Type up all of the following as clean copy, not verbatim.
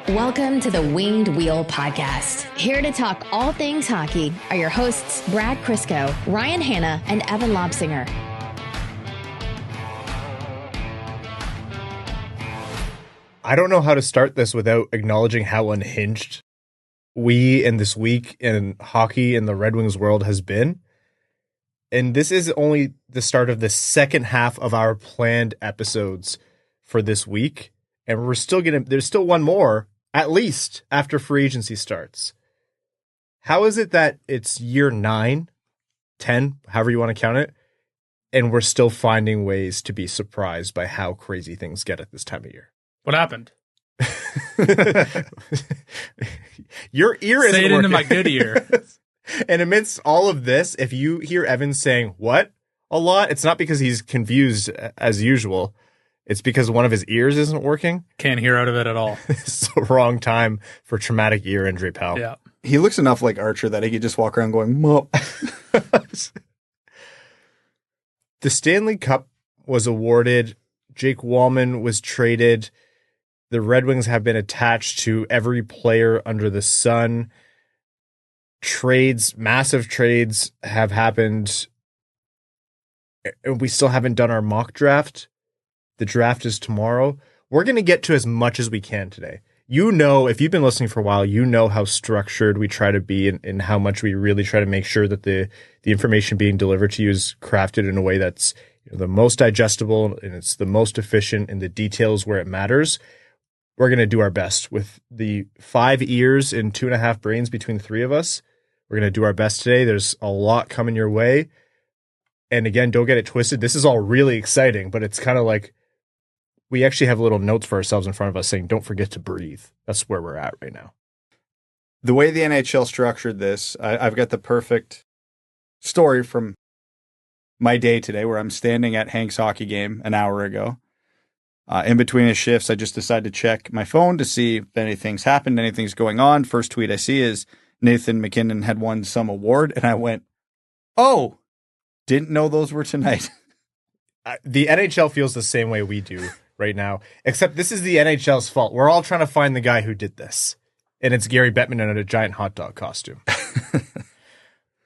Welcome to the Winged Wheel Podcast. Here to talk all things hockey are your hosts, Brad Crisco, Ryan Hanna, and Evan Lobsinger. I don't know how to start this without acknowledging how unhinged we in this week in hockey in the Red Wings world has been. And this is only the start of the second half of our planned episodes for this week. And there's still one more, at least, after free agency starts. How is it that it's year 9, 10, however you want to count it, and we're still finding ways to be surprised by how crazy things get at this time of year? What happened? Your ear is Say it into my good ear. And amidst all of this, if you hear Evan saying "what" a lot, it's not because he's confused as usual. It's because one of his ears isn't working. Can't hear out of it at all. It's the wrong time for traumatic ear injury, pal. Yeah. He looks enough like Archer that he could just walk around going, "Mop." The Stanley Cup was awarded. Jake Walman was traded. The Red Wings have been attached to every player under the sun. Massive trades have happened. And we still haven't done our mock draft. The draft is tomorrow. We're going to get to as much as we can today. You know, if you've been listening for a while, you know how structured we try to be and how much we really try to make sure that the information being delivered to you is crafted in a way that's the most digestible and it's the most efficient in the details where it matters. We're going to do our best with the 5 ears and 2.5 brains between the three of us. We're going to do our best today. There's a lot coming your way. And again, don't get it twisted. This is all really exciting, but it's kind of like we actually have little notes for ourselves in front of us saying, don't forget to breathe. That's where we're at right now. The way the NHL structured this, I've got the perfect story from my day today where I'm standing at Hank's hockey game an hour ago. In between his shifts, I just decided to check my phone to see if anything's happened, anything's going on. First tweet I see is Nathan MacKinnon had won some award, and I went, "Oh, didn't know those were tonight." The NHL feels the same way we do right now, except this is the NHL's fault. We're all trying to find the guy who did this, and it's Gary Bettman in a giant hot dog costume.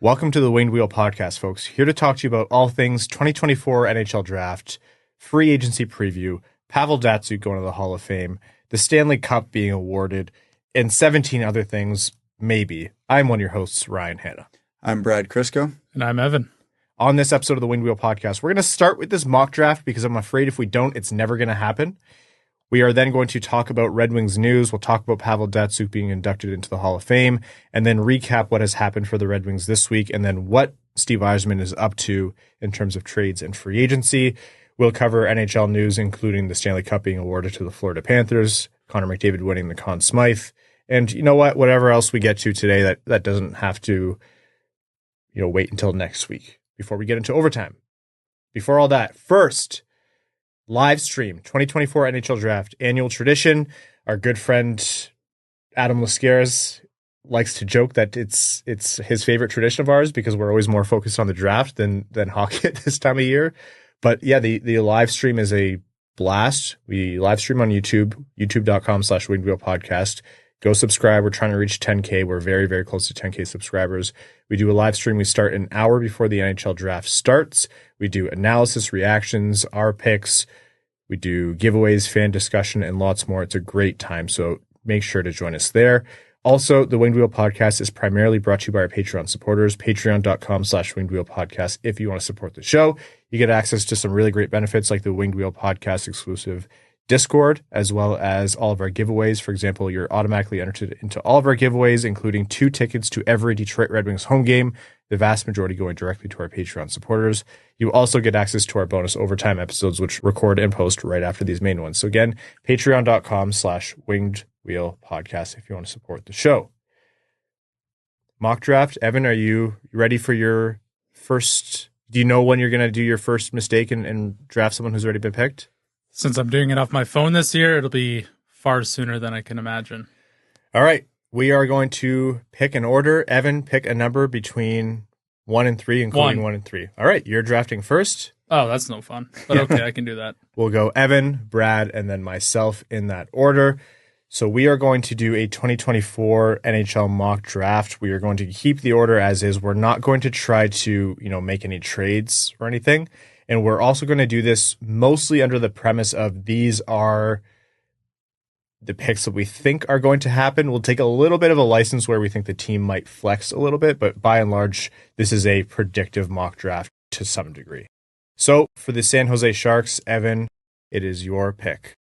Welcome to the Winged Wheel Podcast, folks. Here to talk to you about all things 2024 NHL Draft, free agency preview, Pavel Datsyuk going to the Hall of Fame, the Stanley Cup being awarded, and 17 other things, maybe. I'm one of your hosts, Ryan Hanna. I'm Brad Crisco. And I'm Evan. On this episode of the Winged Wheel Podcast, we're going to start with this mock draft because I'm afraid if we don't, it's never going to happen. We are then going to talk about Red Wings news. We'll talk about Pavel Datsyuk being inducted into the Hall of Fame, and then recap what has happened for the Red Wings this week, and then what Steve Yzerman is up to in terms of trades and free agency. We'll cover NHL news, including the Stanley Cup being awarded to the Florida Panthers, Connor McDavid winning the Conn Smythe, and you know what? Whatever else we get to today, that doesn't have to, wait until next week before we get into overtime. Before all that, first, live stream 2024 NHL Draft annual tradition. Our good friend Adam Lascaris likes to joke that it's his favorite tradition of ours because we're always more focused on the draft than hockey at this time of year. But yeah, the live stream is a blast. We live stream on YouTube, youtube.com/wingedwheelpodcast. Go subscribe. We're trying to reach 10K. We're very, very close to 10K subscribers. We do a live stream. We start an hour before the NHL draft starts. We do analysis, reactions, our picks. We do giveaways, fan discussion, and lots more. It's a great time. So make sure to join us there. Also, the Winged Wheel Podcast is primarily brought to you by our Patreon supporters, patreon.com/wingedwheelpodcast. If you want to support the show, you get access to some really great benefits like the Winged Wheel Podcast exclusive Discord, as well as all of our giveaways. For example, you're automatically entered into all of our giveaways, including 2 tickets to every Detroit Red Wings home game, the vast majority going directly to our Patreon supporters. You also get access to our bonus overtime episodes, which record and post right after these main ones. So again, patreon.com/wingedwheelpodcast if you want to support the show. Mock draft. Evan, are you ready for your first? Do you know when you're going to do your first mistake and draft someone who's already been picked? Since I'm doing it off my phone this year, it'll be far sooner than I can imagine. All right. We are going to pick an order. Evan, pick a number between 1 and 3, including 1 and 3. All right. You're drafting first. Oh, that's no fun. But okay, I can do that. We'll go Evan, Brad, and then myself in that order. So we are going to do a 2024 NHL mock draft. We are going to keep the order as is. We're not going to try to, make any trades or anything. And we're also going to do this mostly under the premise of these are the picks that we think are going to happen. We'll take a little bit of a license where we think the team might flex a little bit, but by and large, this is a predictive mock draft to some degree. So for the San Jose Sharks, Evan, it is your pick.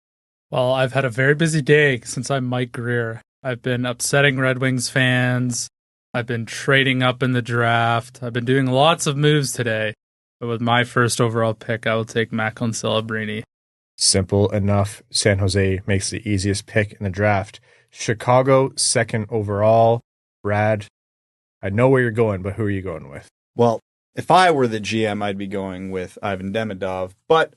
Well, I've had a very busy day since I'm Mike Greer. I've been upsetting Red Wings fans. I've been trading up in the draft. I've been doing lots of moves today. But with my first overall pick, I will take Macklin Celebrini. Simple enough. San Jose makes the easiest pick in the draft. Chicago, second overall. Brad, I know where you're going, but who are you going with? Well, if I were the GM, I'd be going with Ivan Demidov, but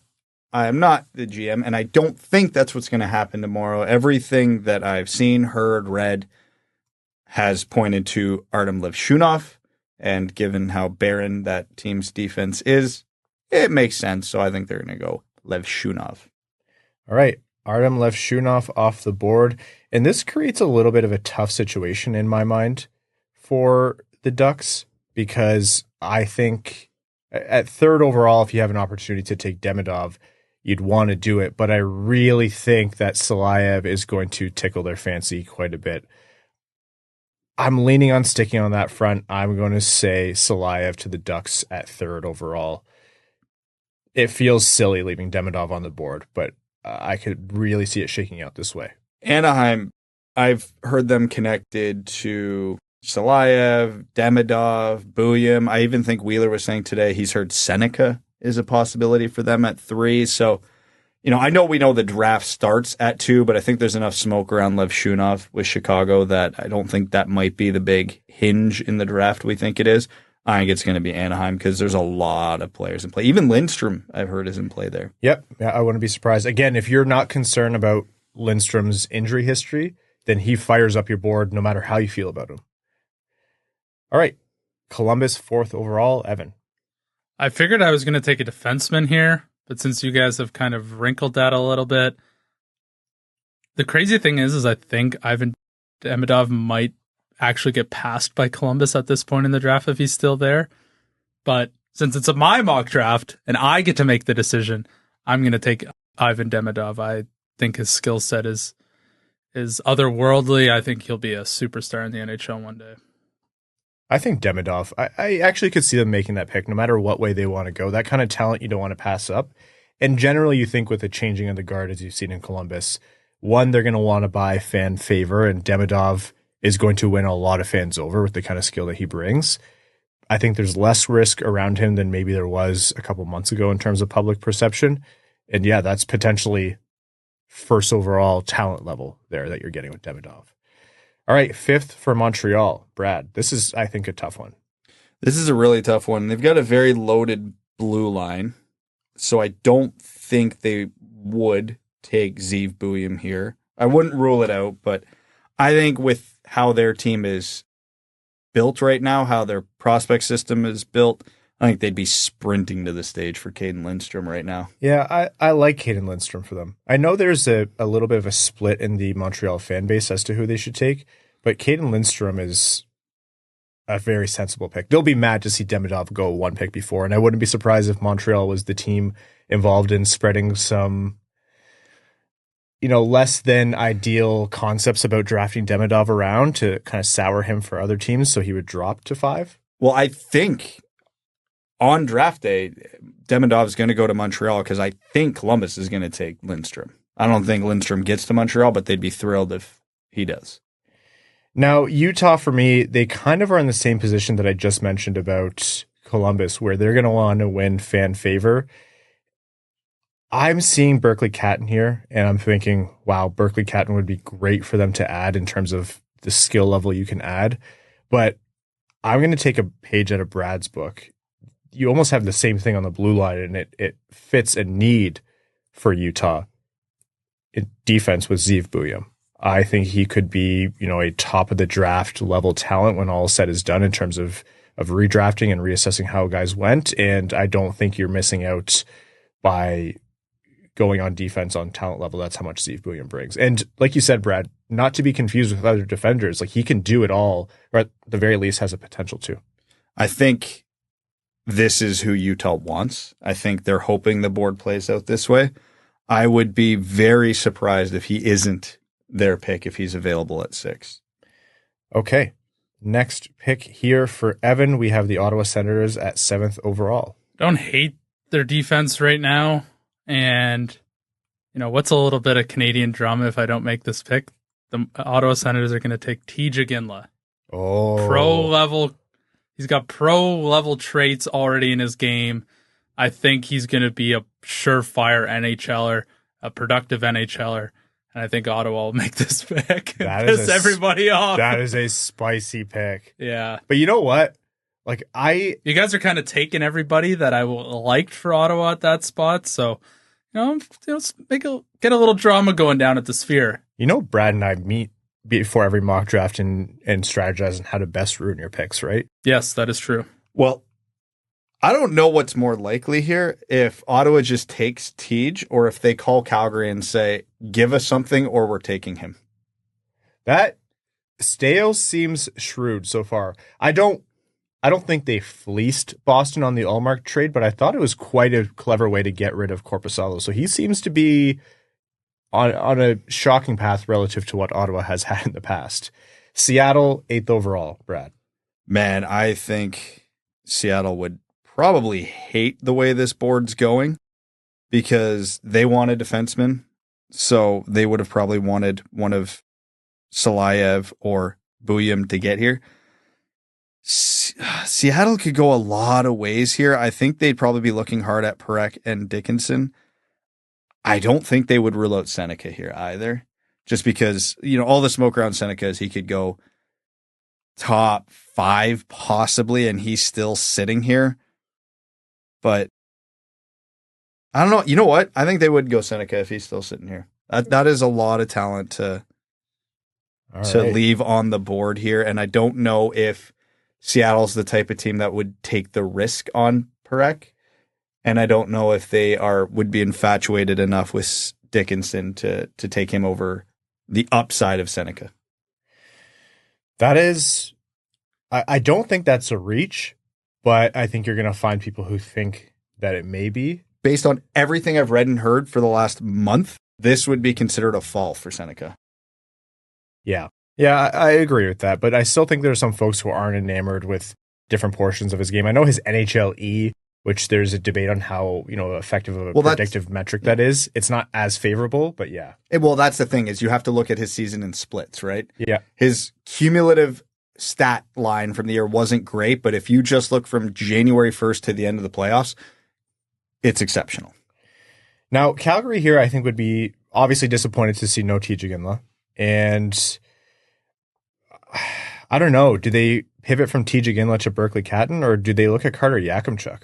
I am not the GM, and I don't think that's what's going to happen tomorrow. Everything that I've seen, heard, read has pointed to Artem Levshunov, and given how barren that team's defense is, it makes sense. So I think they're going to go Levshunov. All right, Artem Levshunov off the board, and this creates a little bit of a tough situation in my mind for the Ducks because I think at third overall, if you have an opportunity to take Demidov, you'd want to do it, but I really think that Salayev is going to tickle their fancy quite a bit. I'm leaning on sticking on that front. I'm going to say Salayev to the Ducks at third overall. It feels silly leaving Demidov on the board, but I could really see it shaking out this way. Anaheim, I've heard them connected to Salayev, Demidov, Buyam. I even think Wheeler was saying today he's heard Seneca is a possibility for them at 3. So, I know we know the draft starts at 2, but I think there's enough smoke around Levshunov with Chicago that I don't think that might be the big hinge in the draft we think it is. I think it's going to be Anaheim because there's a lot of players in play. Even Lindstrom, I've heard, is in play there. Yep, I wouldn't be surprised. Again, if you're not concerned about Lindstrom's injury history, then he fires up your board no matter how you feel about him. All right, Columbus, fourth overall, Evan. I figured I was going to take a defenseman here, but since you guys have kind of wrinkled that a little bit, the crazy thing is I think Ivan Demidov might actually get passed by Columbus at this point in the draft if he's still there. But since it's my mock draft and I get to make the decision, I'm going to take Ivan Demidov. I think his skill set is otherworldly. I think he'll be a superstar in the NHL one day. I think Demidov, I actually could see them making that pick no matter what way they want to go. That kind of talent you don't want to pass up. And generally you think with the changing of the guard as you've seen in Columbus, one, they're going to want to buy fan favor, and Demidov is going to win a lot of fans over with the kind of skill that he brings. I think there's less risk around him than maybe there was a couple months ago in terms of public perception. And yeah, that's potentially first overall talent level there that you're getting with Demidov. All right, fifth for Montreal, Brad. This is, I think, a tough one. This is a really tough one. They've got a very loaded blue line, so I don't think they would take Zeev Buyam here. I wouldn't rule it out, but I think with how their team is built right now, how their prospect system is built, I think they'd be sprinting to the stage for Caden Lindstrom right now. Yeah, I like Caden Lindstrom for them. I know there's a little bit of a split in the Montreal fan base as to who they should take, but Caden Lindstrom is a very sensible pick. They'll be mad to see Demidov go one pick before, and I wouldn't be surprised if Montreal was the team involved in spreading some, less than ideal concepts about drafting Demidov around to kind of sour him for other teams so he would drop to 5. Well, I think on draft day, Demidov is going to go to Montreal because I think Columbus is going to take Lindstrom. I don't think Lindstrom gets to Montreal, but they'd be thrilled if he does. Now, Utah, for me, they kind of are in the same position that I just mentioned about Columbus, where they're going to want to win fan favor. I'm seeing Berkeley Catton here, and I'm thinking, wow, Berkeley Catton would be great for them to add in terms of the skill level you can add. But I'm going to take a page out of Brad's book. You almost have the same thing on the blue line, and it fits a need for Utah in defense with Zeev Buyam. I think he could be, a top of the draft level talent when all said is done in terms of redrafting and reassessing how guys went. And I don't think you're missing out by going on defense on talent level. That's how much Steve Yzerman brings. And like you said, Brad, not to be confused with other defenders, like he can do it all, or at the very least has a potential to. I think this is who Utah wants. I think they're hoping the board plays out this way. I would be very surprised if he isn't their pick if he's available at 6. Okay. Next pick here for Evan, we have the Ottawa Senators at 7th overall. Don't hate their defense right now. And, what's a little bit of Canadian drama if I don't make this pick? The Ottawa Senators are going to take TJ Ginla. Oh. Pro level. He's got pro level traits already in his game. I think he's going to be a surefire NHLer, a productive NHLer. And I think Ottawa will make this pick. Piss everybody off. That is a spicy pick. Yeah. But you know what? You guys are kind of taking everybody that I liked for Ottawa at that spot. So, let's get a little drama going down at the Sphere. Brad and I meet before every mock draft and strategize on how to best ruin your picks, right? Yes, that is true. Well, I don't know what's more likely here, if Ottawa just takes Tej or if they call Calgary and say, give us something or we're taking him. That Stales seems shrewd so far. I don't think they fleeced Boston on the Allmark trade, but I thought it was quite a clever way to get rid of Korpisalo. So he seems to be on a shocking path relative to what Ottawa has had in the past. Seattle, 8th overall, Brad. Man, I think Seattle would probably hate the way this board's going because they want a defenseman. So they would have probably wanted one of Salayev or Buyam to get here. Seattle could go a lot of ways here. I think they'd probably be looking hard at Parekh and Dickinson. I don't think they would rule out Seneca here either, just because, all the smoke around Seneca is he could go top 5 possibly, and he's still sitting here. But I don't know. You know what? I think they would go Seneca if he's still sitting here. That is a lot of talent to leave on the board here. And I don't know if Seattle's the type of team that would take the risk on Parekh. And I don't know if they would be infatuated enough with Dickinson to take him over the upside of Seneca. That is, I don't think that's a reach, but I think you're going to find people who think that it may be. Based on everything I've read and heard for the last month, this would be considered a fall for Seneca. Yeah. Yeah, I agree with that, but I still think there are some folks who aren't enamored with different portions of his game. I know his NHLE, which there's a debate on how, effective of a predictive metric that is. It's not as favorable, but yeah. Well, that's the thing is you have to look at his season in splits, right? Yeah. His cumulative stat line from the year wasn't great, but if you just look from January 1st to the end of the playoffs, it's exceptional. Now, Calgary here, I think, would be obviously disappointed to see no TJ Ginla. And I don't know, do they pivot from TJ Ginla to Berkeley Catton, or do they look at Carter Yakimchuk?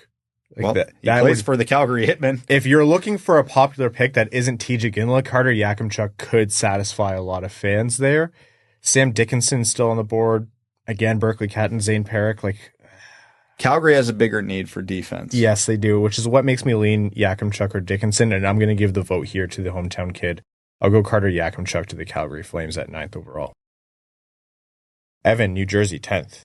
He plays for the Calgary Hitmen. If you're looking for a popular pick that isn't TJ Ginla, Carter Yakimchuk could satisfy a lot of fans there. Sam Dickinson's still on the board. Again, Berkeley Catton, Zane Parekh. Calgary has a bigger need for defense. Yes, they do, which is what makes me lean Yakimchuk or Dickinson, and I'm going to give the vote here to the hometown kid. I'll go Carter Yakimchuk to the Calgary Flames at 9th overall. Evan, New Jersey, 10th.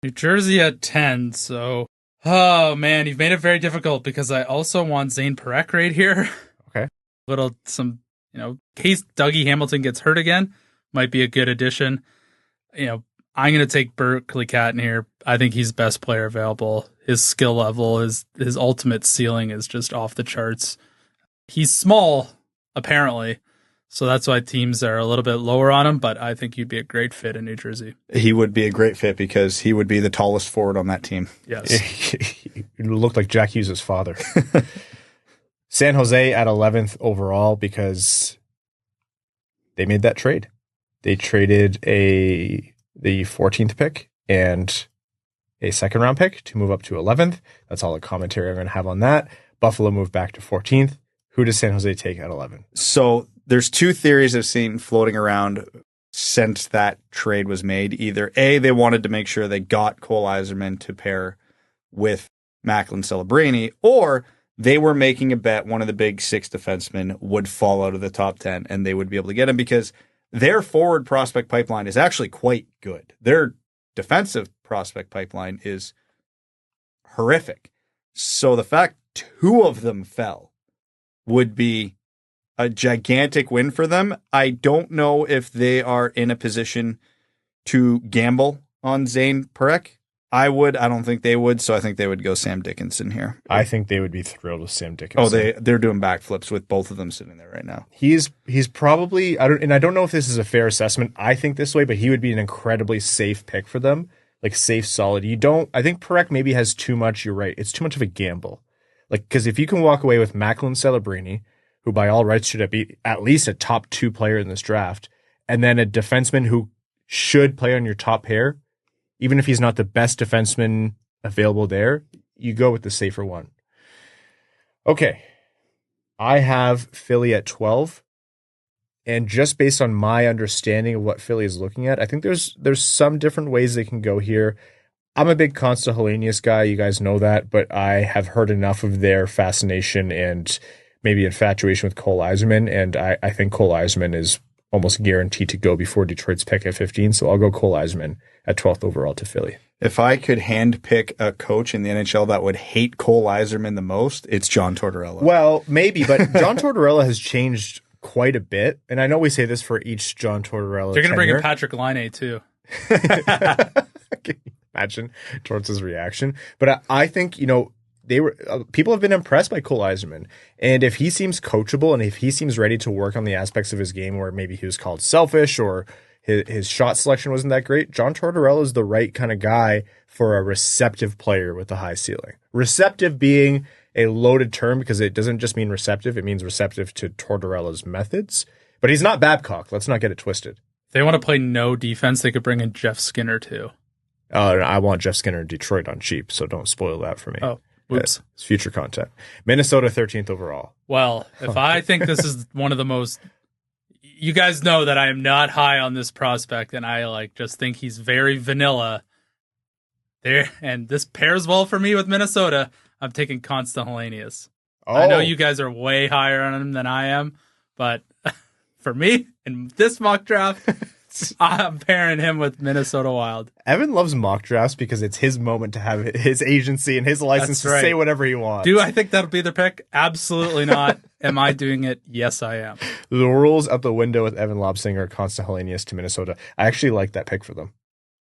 New Jersey at 10, so... Oh, man, you've made it very difficult because I also want Zane Parekh right here. Okay. Case Dougie Hamilton gets hurt again, might be a good addition. I'm going to take Berkeley Catton here. I think he's best player available. His skill level, his ultimate ceiling is just off the charts. He's small, apparently, so that's why teams are a little bit lower on him, but I think he'd be a great fit in New Jersey. He would be a great fit because he would be the tallest forward on that team. Yes. He looked like Jack Hughes' father. San Jose at 11th overall because they made that trade. They traded the 14th pick and a second-round pick to move up to 11th. That's all the commentary I'm going to have on that. Buffalo moved back to 14th. Who does San Jose take at 11? So there's two theories I've seen floating around since that trade was made. Either A, they wanted to make sure they got Cole Yzerman to pair with Macklin Celebrini, or they were making a bet one of the big 6 defensemen would fall out of the top 10 and they would be able to get him because their forward prospect pipeline is actually quite good. Their defensive prospect pipeline is horrific. So the fact 2 of them fell would be a gigantic win for them. I don't know if they are in a position to gamble on Zane Parekh. I would. I don't think they would. So I think they would go Sam Dickinson here. I think they would be thrilled with Sam Dickinson. Oh, they're doing backflips with both of them sitting there right now. He's probably, I don't know if this is a fair assessment. I think this way, but he would be an incredibly safe pick for them. Like safe, solid. I think Parekh maybe has too much. You're right. It's too much of a gamble. Like, because if you can walk away with Macklin Celebrini, who by all rights should be at least a top 2 player in this draft, and then a defenseman who should play on your top pair, even if he's not the best defenseman available there, you go with the safer one. Okay. I have Philly at 12. And just based on my understanding of what Philly is looking at, I think there's some different ways they can go here. I'm a big Consta Helenius guy. You guys know that, but I have heard enough of their fascination and maybe infatuation with Cole Yzerman. And I think Cole Yzerman is almost guaranteed to go before Detroit's pick at 15. So I'll go Cole Yzerman at 12th overall to Philly. If I could handpick a coach in the NHL that would hate Cole Yzerman the most, it's John Tortorella. Well, maybe, but John Tortorella has changed quite a bit. And I know we say this for each John Tortorella. They're going to bring in Patrick Laine too. Can you imagine Torts' reaction? But I think, they were people have been impressed by Cole Yzerman. And if he seems coachable and if he seems ready to work on the aspects of his game where maybe he was called selfish or his shot selection wasn't that great, John Tortorella is the right kind of guy for a receptive player with a high ceiling. Receptive being a loaded term because it doesn't just mean receptive. It means receptive to Tortorella's methods. But he's not Babcock. Let's not get it twisted. If they want to play no defense, they could bring in Jeff Skinner too. I want Jeff Skinner in Detroit on cheap, so don't spoil that for me. Oh, oops. It's future content. Minnesota 13th overall. Well, if I think this is one of the most... You guys know that I am not high on this prospect, and I just think he's very vanilla. There, and this pairs well for me with Minnesota. I'm taking Consta Helenius. Oh. I know you guys are way higher on him than I am, but for me, in this mock draft, I'm pairing him with Minnesota Wild. Evan loves mock drafts because it's his moment to have his agency and his license to say whatever he wants. Do I think that'll be their pick? Absolutely not. Am I doing it? Yes, I am. The rules out the window with Evan Lobsinger, Consta Helenius to Minnesota. I actually like that pick for them.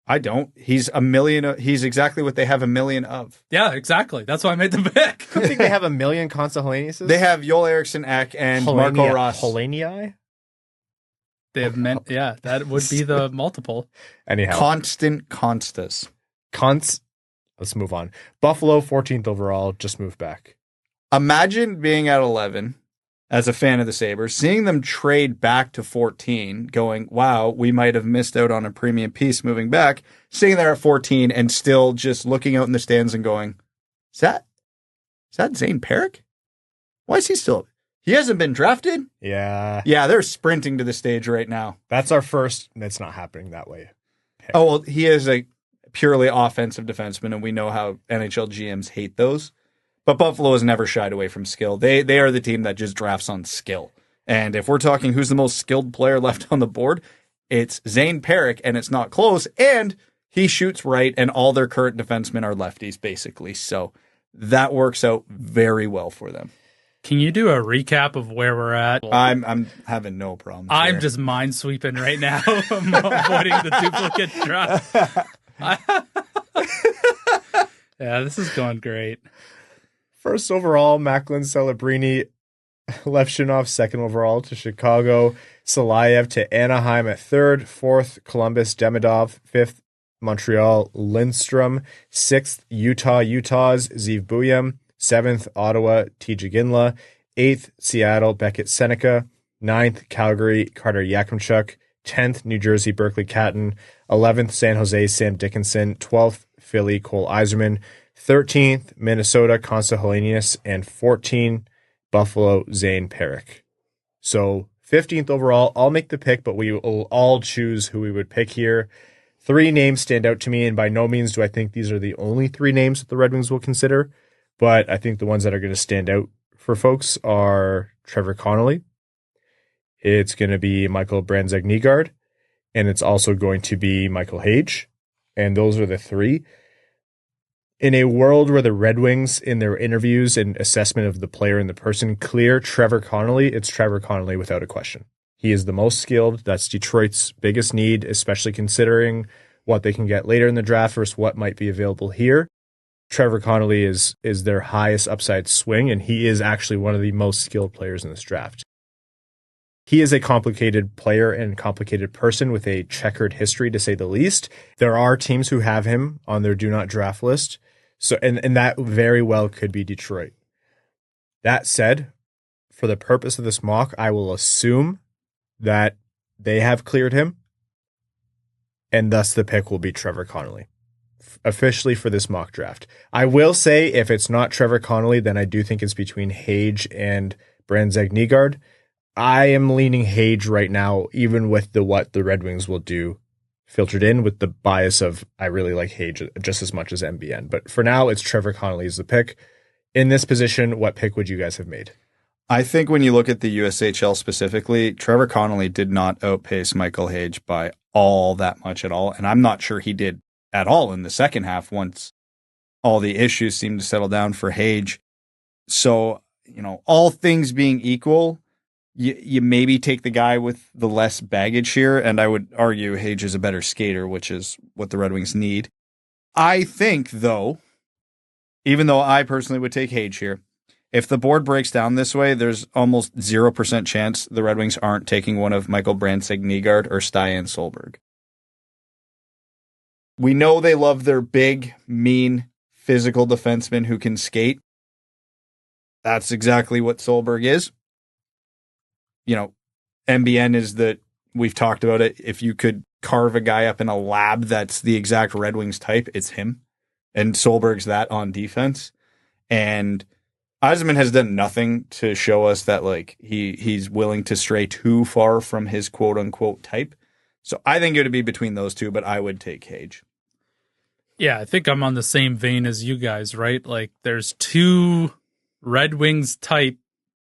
I don't. He's a million. He's exactly what they have a million of. Yeah, exactly. That's why I made the pick. I think they have a million Consta Heleniuses. They have Joel Eriksson Ek and Marco Ross. Helenii? They have meant, yeah, that would be the multiple. Anyhow. Constant Constas. Let's move on. Buffalo, 14th overall, just moved back. Imagine being at 11 as a fan of the Sabres, seeing them trade back to 14, going, wow, we might have missed out on a premium piece moving back, sitting there at 14 and still just looking out in the stands and going, is that Zane Parekh? Why is he still... He hasn't been drafted? Yeah. Yeah, they're sprinting to the stage right now. That's our first... It's not happening that way. Pick. Oh, well, he is a purely offensive defenseman, and we know how NHL GMs hate those. But Buffalo has never shied away from skill. They are the team that just drafts on skill. And if we're talking who's the most skilled player left on the board, it's Zane Parekh, and it's not close. And he shoots right, and all their current defensemen are lefties, basically. So that works out very well for them. Can you do a recap of where we're at? I'm having no problem. I'm just mind sweeping right now. I'm avoiding the duplicate draft. Yeah, this is going great. First overall, Macklin Celebrini, Levshinov, second overall to Chicago, Salayev to Anaheim at third, fourth, Columbus, Demidov, fifth, Montreal, Lindstrom, sixth, Utah's Zeev Buyem, seventh, Ottawa, TJ Ginla, eighth, Seattle, Beckett Seneca, ninth, Calgary, Carter Yakimchuk, 10th, New Jersey, Berkeley Catton, 11th, San Jose, Sam Dickinson, 12th, Philly, Cole Yzerman, 13th, Minnesota, Consta Helenius, and 14th, Buffalo, Zane Parekh. So 15th overall, I'll make the pick, but we will all choose who we would pick here. 3 names stand out to me, and by no means do I think these are the only 3 names that the Red Wings will consider. But I think the ones that are going to stand out for folks are Trevor Connolly. It's going to be Michael Brandsegg-Nygaard. And it's also going to be Michael Hage. And those are the three. In a world where the Red Wings, in their interviews and assessment of the player and the person, clear Trevor Connolly, it's Trevor Connolly without a question. He is the most skilled. That's Detroit's biggest need, especially considering what they can get later in the draft versus what might be available here. Trevor Connolly is their highest upside swing, and he is actually one of the most skilled players in this draft. He is a complicated player and complicated person with a checkered history, to say the least. There are teams who have him on their do not draft list. So, and that very well could be Detroit. That said, for the purpose of this mock, I will assume that they have cleared him, and thus the pick will be Trevor Connolly, officially for this mock draft. I will say, if it's not Trevor Connolly, then I do think it's between Hage and Brandsegg-Nygaard. I am leaning Hage right now, even with what the Red Wings will do, filtered in with the bias of I really like Hage just as much as MBN. But for now, it's Trevor Connolly is the pick. In this position, what pick would you guys have made? I think when you look at the USHL specifically, Trevor Connolly did not outpace Michael Hage by all that much at all. And I'm not sure he did at all in the second half once all the issues seemed to settle down for Hage. So, all things being equal, you maybe take the guy with the less baggage here, and I would argue Hage is a better skater, which is what the Red Wings need. I think, though, even though I personally would take Hage here, if the board breaks down this way, there's almost 0% chance the Red Wings aren't taking one of Michael Brandsegg-Nygaard or Stian Solberg. We know they love their big, mean, physical defensemen who can skate. That's exactly what Solberg is. MBN is that we've talked about it. If you could carve a guy up in a lab that's the exact Red Wings type, it's him. And Solberg's that on defense. And Yzerman has done nothing to show us that he's willing to stray too far from his quote unquote type. So I think it would be between those two, but I would take Hage. Yeah, I think I'm on the same vein as you guys, right? There's two Red Wings type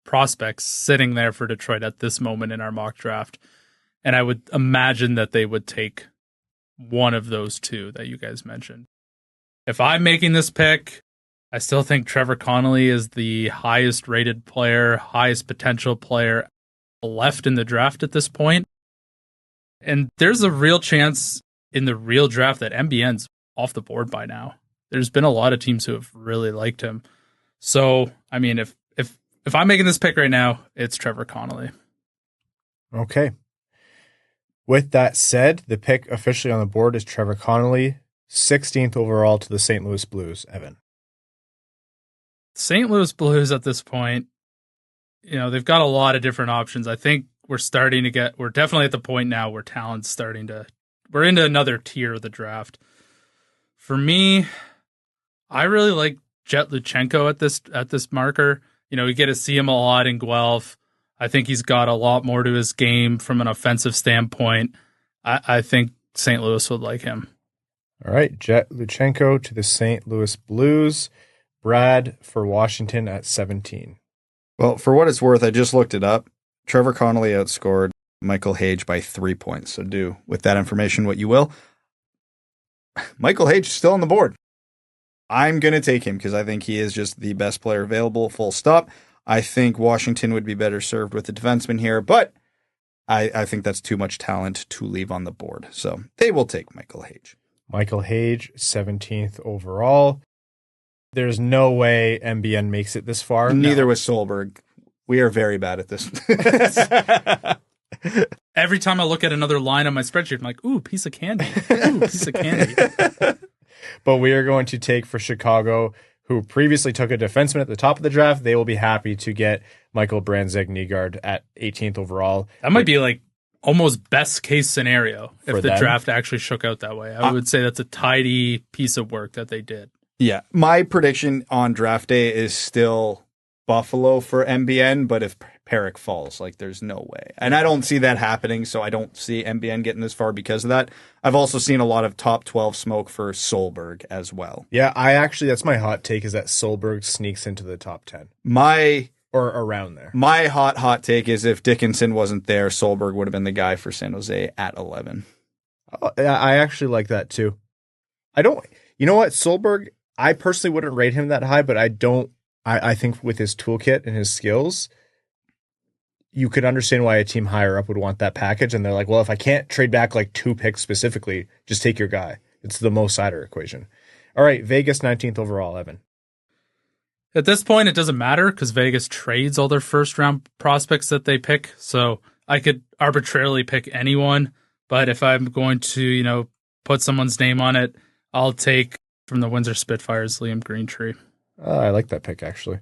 prospects sitting there for Detroit at this moment in our mock draft. And I would imagine that they would take one of those two that you guys mentioned. If I'm making this pick, I still think Trevor Connolly is the highest rated player, highest potential player left in the draft at this point. And there's a real chance in the real draft that MBN's off the board by now. There's been a lot of teams who have really liked him. So, I mean, if I'm making this pick right now, it's Trevor Connolly. Okay. With that said, the pick officially on the board is Trevor Connolly, 16th overall to the St. Louis Blues. Evan. St. Louis Blues at this point, they've got a lot of different options. I think we're definitely at the point now where talent's we're into another tier of the draft. For me, I really like Jet Luchenko at this marker. We get to see him a lot in Guelph. I think he's got a lot more to his game from an offensive standpoint. I think St. Louis would like him. All right, Jet Luchenko to the St. Louis Blues. Brad for Washington at 17. Well, for what it's worth, I just looked it up. Trevor Connolly outscored Michael Hage by 3 points. So do with that information what you will. Michael Hage is still on the board. I'm going to take him because I think he is just the best player available, full stop. I think Washington would be better served with a defenseman here, but I think that's too much talent to leave on the board. So they will take Michael Hage. Michael Hage, 17th overall. There's no way MBN makes it this far. Neither was Solberg. We are very bad at this. Every time I look at another line on my spreadsheet, I'm like, ooh, piece of candy. Ooh, piece of candy. But we are going to take for Chicago, who previously took a defenseman at the top of the draft. They will be happy to get Michael Brandsegg-Nygaard at 18th overall. That might be almost best case scenario if the them. Draft actually shook out that way. I would say that's a tidy piece of work that they did. Yeah. My prediction on draft day is still Buffalo for MBN, but if Perrick falls. Like, there's no way. And I don't see that happening, so I don't see MBN getting this far because of that. I've also seen a lot of top 12 smoke for Solberg as well. Yeah, that's my hot take, is that Solberg sneaks into the top 10. Or around there. My hot take is if Dickinson wasn't there, Solberg would have been the guy for San Jose at 11. Oh, I actually like that too. You know what? Solberg, I personally wouldn't rate him that high, but I think with his toolkit and his skills, you could understand why a team higher up would want that package. And they're like, well, if I can't trade back like 2 picks specifically, just take your guy. It's the Mo Seider equation. All right, Vegas 19th overall, Evan. At this point, it doesn't matter because Vegas trades all their first-round prospects that they pick. So I could arbitrarily pick anyone, but if I'm going to, put someone's name on it, I'll take from the Windsor Spitfires, Liam Greentree. I like that pick, actually.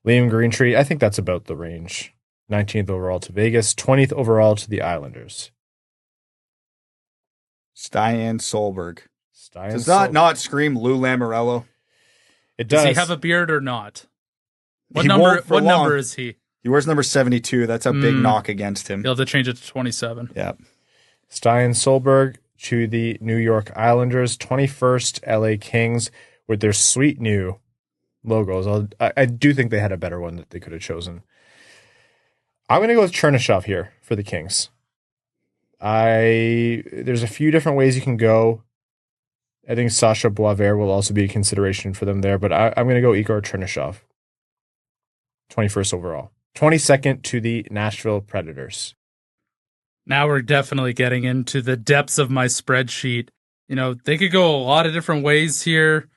Liam Greentree, I think that's about the range. 19th overall to Vegas, 20th overall to the Islanders. Stian Solberg. Does that not scream Lou Lamoriello? It does. Does he have a beard or not? What number is he? He wears number 72. That's a big knock against him. He'll have to change it to 27. Yeah. Stian Solberg to the New York Islanders, 21st LA Kings with their sweet new logos. I do think they had a better one that they could have chosen. I'm going to go with Chernyshov here for the Kings. There's a few different ways you can go. I think Sasha Boisvert will also be a consideration for them there, but I'm going to go Igor Chernyshov. 21st overall. 22nd to the Nashville Predators. Now we're definitely getting into the depths of my spreadsheet. They could go a lot of different ways here.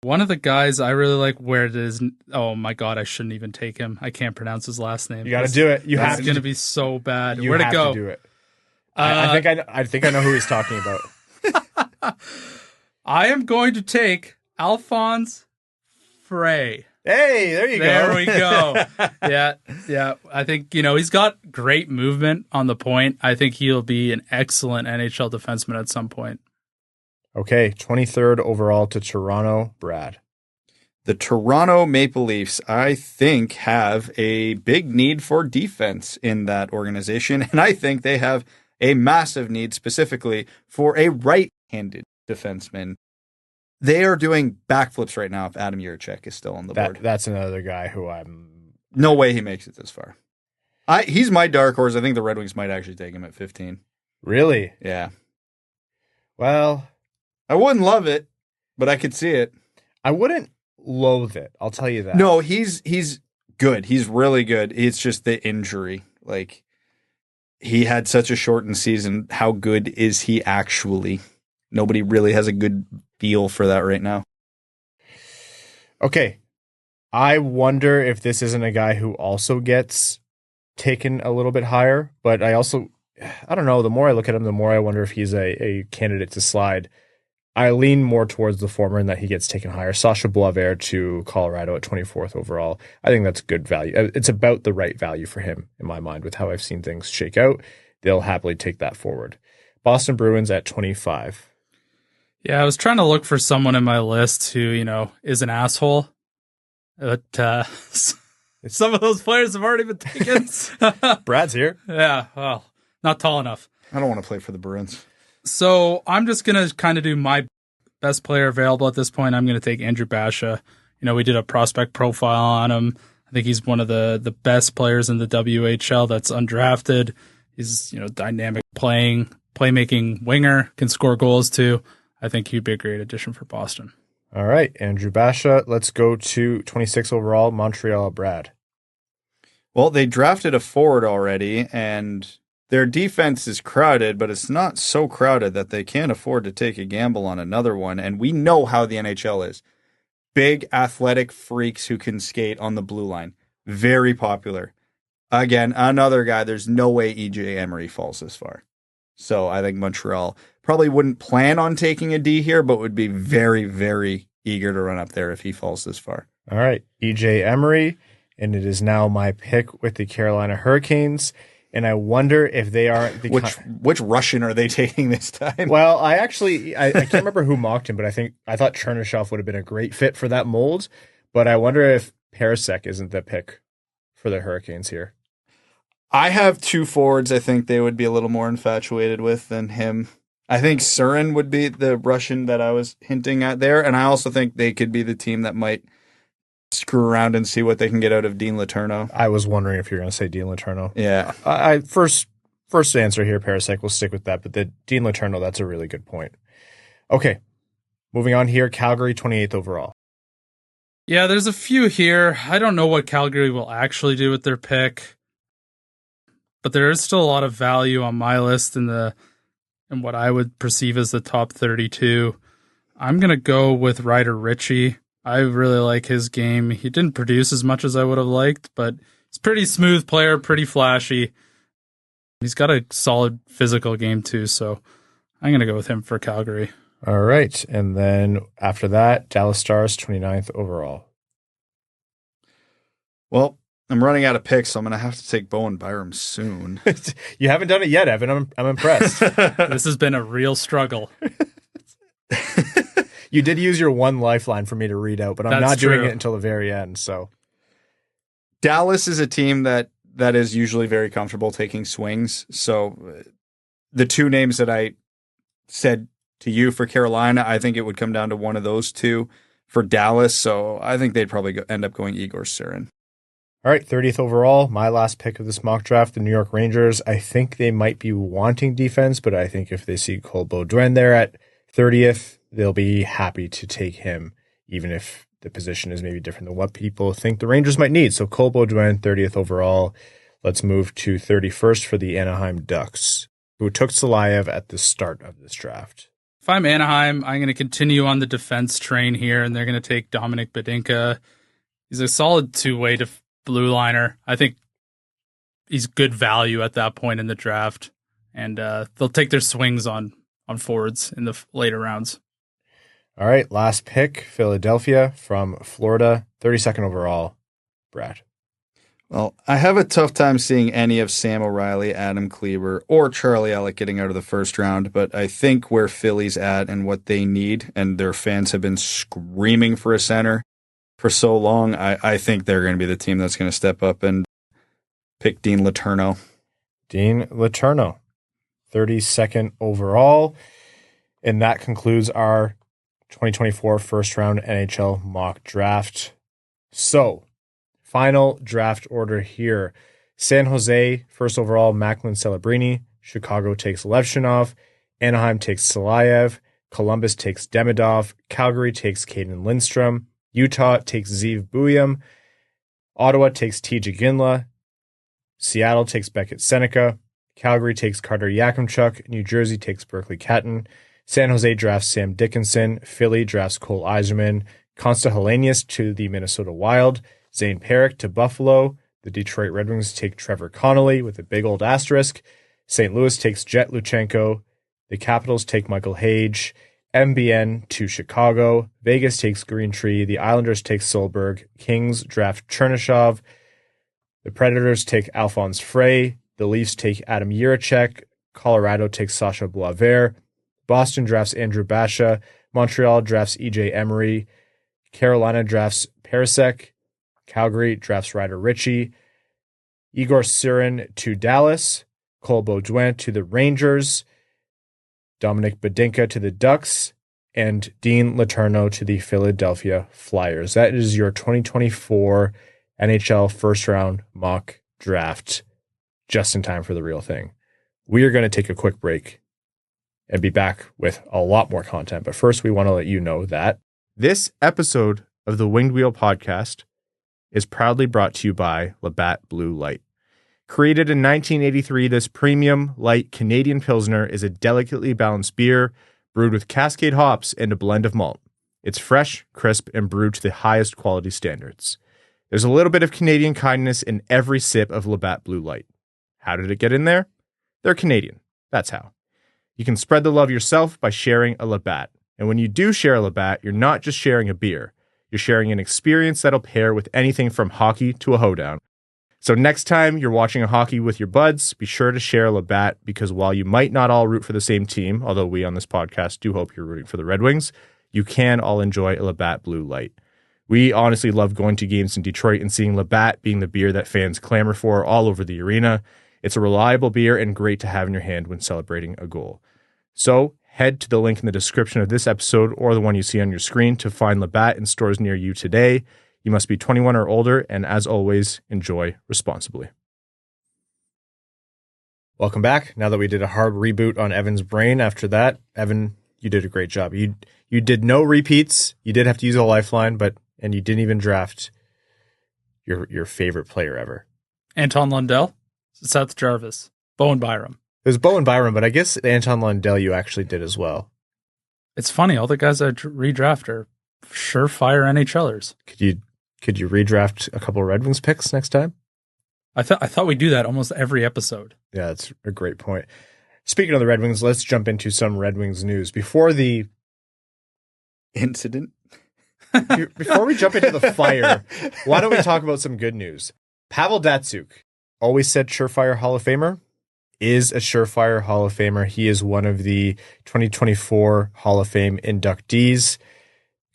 One of the guys I really like where it is. Oh my God, I shouldn't even take him. I can't pronounce his last name. You got to do it. It's going to be so bad. You Where'd have it go? to do it. I think I know who he's talking about. I am going to take Alphonse Frey. Hey, there you go. There we go. Yeah. I think, he's got great movement on the point. I think he'll be an excellent NHL defenseman at some point. Okay, 23rd overall to Toronto, Brad. The Toronto Maple Leafs, I think, have a big need for defense in that organization, and I think they have a massive need specifically for a right-handed defenseman. They are doing backflips right now if Adam Jiricek is still on the board. That's another guy who I'm... No way he makes it this far. He's my dark horse. I think the Red Wings might actually take him at 15. Really? Yeah. Well... I wouldn't love it, but I could see it. I wouldn't loathe it. I'll tell you that. No, he's good. He's really good. It's just the injury. Like, he had such a shortened season. How good is he actually? Nobody really has a good feel for that right now. Okay. I wonder if this isn't a guy who also gets taken a little bit higher, but I don't know. The more I look at him, the more I wonder if he's a candidate to slide. I lean more towards the former in that he gets taken higher. Sasha Boisvert to Colorado at 24th overall. I think that's good value. It's about the right value for him in my mind with how I've seen things shake out. They'll happily take that forward. Boston Bruins at 25. Yeah, I was trying to look for someone in my list who, is an asshole. But some of those players have already been taken. Brad's here. Yeah, well, not tall enough. I don't want to play for the Bruins. So I'm just going to kind of do my best player available at this point. I'm going to take Andrew Basha. We did a prospect profile on him. I think he's one of the best players in the WHL that's undrafted. He's, dynamic playmaking winger, can score goals too. I think he'd be a great addition for Boston. All right, Andrew Basha. Let's go to 26 overall, Montreal, Brad. Well, they drafted a forward already, and their defense is crowded, but it's not so crowded that they can't afford to take a gamble on another one. And we know how the NHL is. Big athletic freaks who can skate on the blue line. Very popular. Again, another guy, there's no way EJ Emery falls this far. So I think Montreal probably wouldn't plan on taking a D here, but would be very, very eager to run up there if he falls this far. All right, EJ Emery. And it is now my pick with the Carolina Hurricanes. And I wonder if they are... Which Russian are they taking this time? Well, I can't remember who mocked him, but I thought Chernyshov would have been a great fit for that mold. But I wonder if Parasek isn't the pick for the Hurricanes here. I have two forwards I think they would be a little more infatuated with than him. I think Chychrun would be the Russian that I was hinting at there, and I also think they could be the team that might screw around and see what they can get out of Dean Letourneau. I was wondering if you were going to say Dean Letourneau. Yeah. I first answer here, Parasec, we'll stick with that, but the Dean Letourneau, that's a really good point. Okay, moving on here, Calgary 28th overall. Yeah, there's a few here. I don't know what Calgary will actually do with their pick, but there is still a lot of value on my list in what I would perceive as the top 32. I'm going to go with Ryder Ritchie. I really like his game. He didn't produce as much as I would have liked, but he's a pretty smooth player, pretty flashy. He's got a solid physical game too, so I'm going to go with him for Calgary. All right, and then after that, Dallas Stars 29th overall. Well, I'm running out of picks, so I'm going to have to take Bowen Byram soon. You haven't done it yet, Evan. I'm impressed. This has been a real struggle. You did use your one lifeline for me to read out, but I'm not doing it until the very end. So Dallas is a team that is usually very comfortable taking swings. So the two names that I said to you for Carolina, I think it would come down to one of those two for Dallas. So I think they'd probably end up going Igor Chychrun. All right, 30th overall, my last pick of this mock draft, the New York Rangers. I think they might be wanting defense, but I think if they see Cole Beaudoin there at 30th, they'll be happy to take him, even if the position is maybe different than what people think the Rangers might need. So Cole Beaudoin, 30th overall. Let's move to 31st for the Anaheim Ducks, who took Salayev at the start of this draft. If I'm Anaheim, I'm going to continue on the defense train here, and they're going to take Dominic Badinka. He's a solid two-way blue liner. I think he's good value at that point in the draft, and they'll take their swings on forwards in the later rounds. All right, last pick, Philadelphia from Florida, 32nd overall, Brad. Well, I have a tough time seeing any of Sam O'Reilly, Adam Kleber, or Charlie Elliott getting out of the first round, but I think where Philly's at and what they need, and their fans have been screaming for a center for so long, I think they're going to be the team that's going to step up and pick Dean Letourneau. Dean Letourneau, 32nd overall. And that concludes our 2024 first round NHL mock draft. So, final draft order here. San Jose, first overall, Macklin Celebrini. Chicago takes Levshinov. Anaheim takes Salayev. Columbus takes Demidov. Calgary takes Caden Lindstrom. Utah takes Zeev Buium. Ottawa takes TJ Ginla. Seattle takes Beckett Seneca. Calgary takes Carter Yakimchuk. New Jersey takes Berkeley Catton. San Jose drafts Sam Dickinson. Philly drafts Cole Yzerman. Consta Helenius to the Minnesota Wild. Zane Perrick to Buffalo. The Detroit Red Wings take Trevor Connolly with a big old asterisk. St. Louis takes Jet Luchenko. The Capitals take Michael Hage. MBN to Chicago. Vegas takes Green Tree. The Islanders take Solberg. Kings draft Chernyshov. The Predators take Alphonse Frey. The Leafs take Adam Jiricek. Colorado takes Sasha Boisvert. Boston drafts Andrew Basha. Montreal drafts EJ Emery. Carolina drafts Parasek. Calgary drafts Ryder Ritchie. Igor Chychrun to Dallas. Cole Beaudoin to the Rangers. Dominic Badinka to the Ducks. And Dean Letourneau to the Philadelphia Flyers. That is your 2024 NHL first round mock draft, just in time for the real thing. We are going to take a quick break and be back with a lot more content. But first, we want to let you know that this episode of the Winged Wheel podcast is proudly brought to you by Labatt Blue Light. Created in 1983, this premium light Canadian Pilsner is a delicately balanced beer brewed with Cascade hops and a blend of malt. It's fresh, crisp, and brewed to the highest quality standards. There's a little bit of Canadian kindness in every sip of Labatt Blue Light. How did it get in there? They're Canadian. That's how. You can spread the love yourself by sharing a Labatt. And when you do share a Labatt, you're not just sharing a beer. You're sharing an experience that'll pair with anything from hockey to a hoedown. So next time you're watching a hockey with your buds, be sure to share a Labatt, because while you might not all root for the same team, although we on this podcast do hope you're rooting for the Red Wings, you can all enjoy a Labatt Blue Light. We honestly love going to games in Detroit and seeing Labatt being the beer that fans clamor for all over the arena. It's a reliable beer and great to have in your hand when celebrating a goal. So head to the link in the description of this episode or the one you see on your screen to find Labatt in stores near you today. You must be 21 or older, and as always, enjoy responsibly. Welcome back. Now that we did a hard reboot on Evan's brain after that, Evan, you did a great job. You did no repeats. You did have to use a lifeline, and you didn't even draft your favorite player ever. Anton Lundell, Seth Jarvis, Bowen Byram. It was Bowen Byram, but I guess Anton Lundell you actually did as well. It's funny, all the guys I redraft are surefire NHLers. Could you redraft a couple of Red Wings picks next time? I thought we do that almost every episode. Yeah, that's a great point. Speaking of the Red Wings, let's jump into some Red Wings news. Before the incident, before we jump into the fire, why don't we talk about some good news? Pavel Datsyuk, always said surefire Hall of Famer, is a surefire Hall of Famer. He is one of the 2024 Hall of Fame inductees.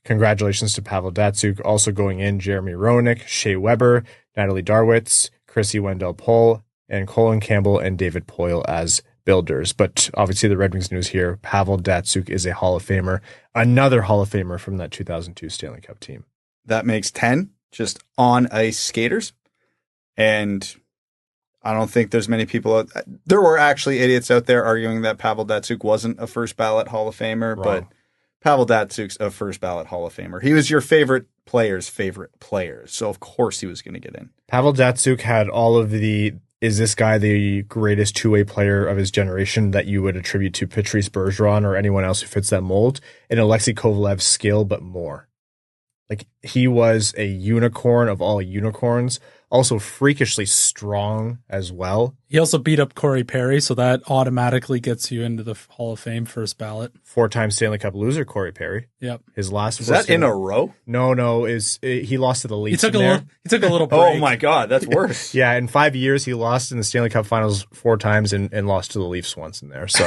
Congratulations to Pavel Datsyuk. Also going in, Jeremy Roenick, Shea Weber, Natalie Darwitz, Chrissy Wendell-Pohl, and Colin Campbell and David Poyle as builders. But obviously the Red Wings news here, Pavel Datsyuk is a Hall of Famer, another Hall of Famer from that 2002 Stanley Cup team. That makes 10 just on ice skaters. And I don't think there's many people. There were actually idiots out there arguing that Pavel Datsyuk wasn't a first ballot Hall of Famer, Wrong. But Pavel Datsyuk's a first ballot Hall of Famer. He was your favorite player's favorite player. So of course he was going to get in. Pavel Datsyuk had all of the, is this guy the greatest two-way player of his generation that you would attribute to Patrice Bergeron or anyone else who fits that mold? And Alexei Kovalev's skill, but more. Like, he was a unicorn of all unicorns, also freakishly strong as well. He also beat up Corey Perry, so that automatically gets you into the Hall of Fame first ballot. 4-time Stanley Cup loser, Corey Perry. Yep. His last. Is that in a row? No. He lost to the Leafs. He took a little break. Oh my God, that's worse. Yeah, in 5 years, he lost in the Stanley Cup Finals 4 times and lost to the Leafs once in there. So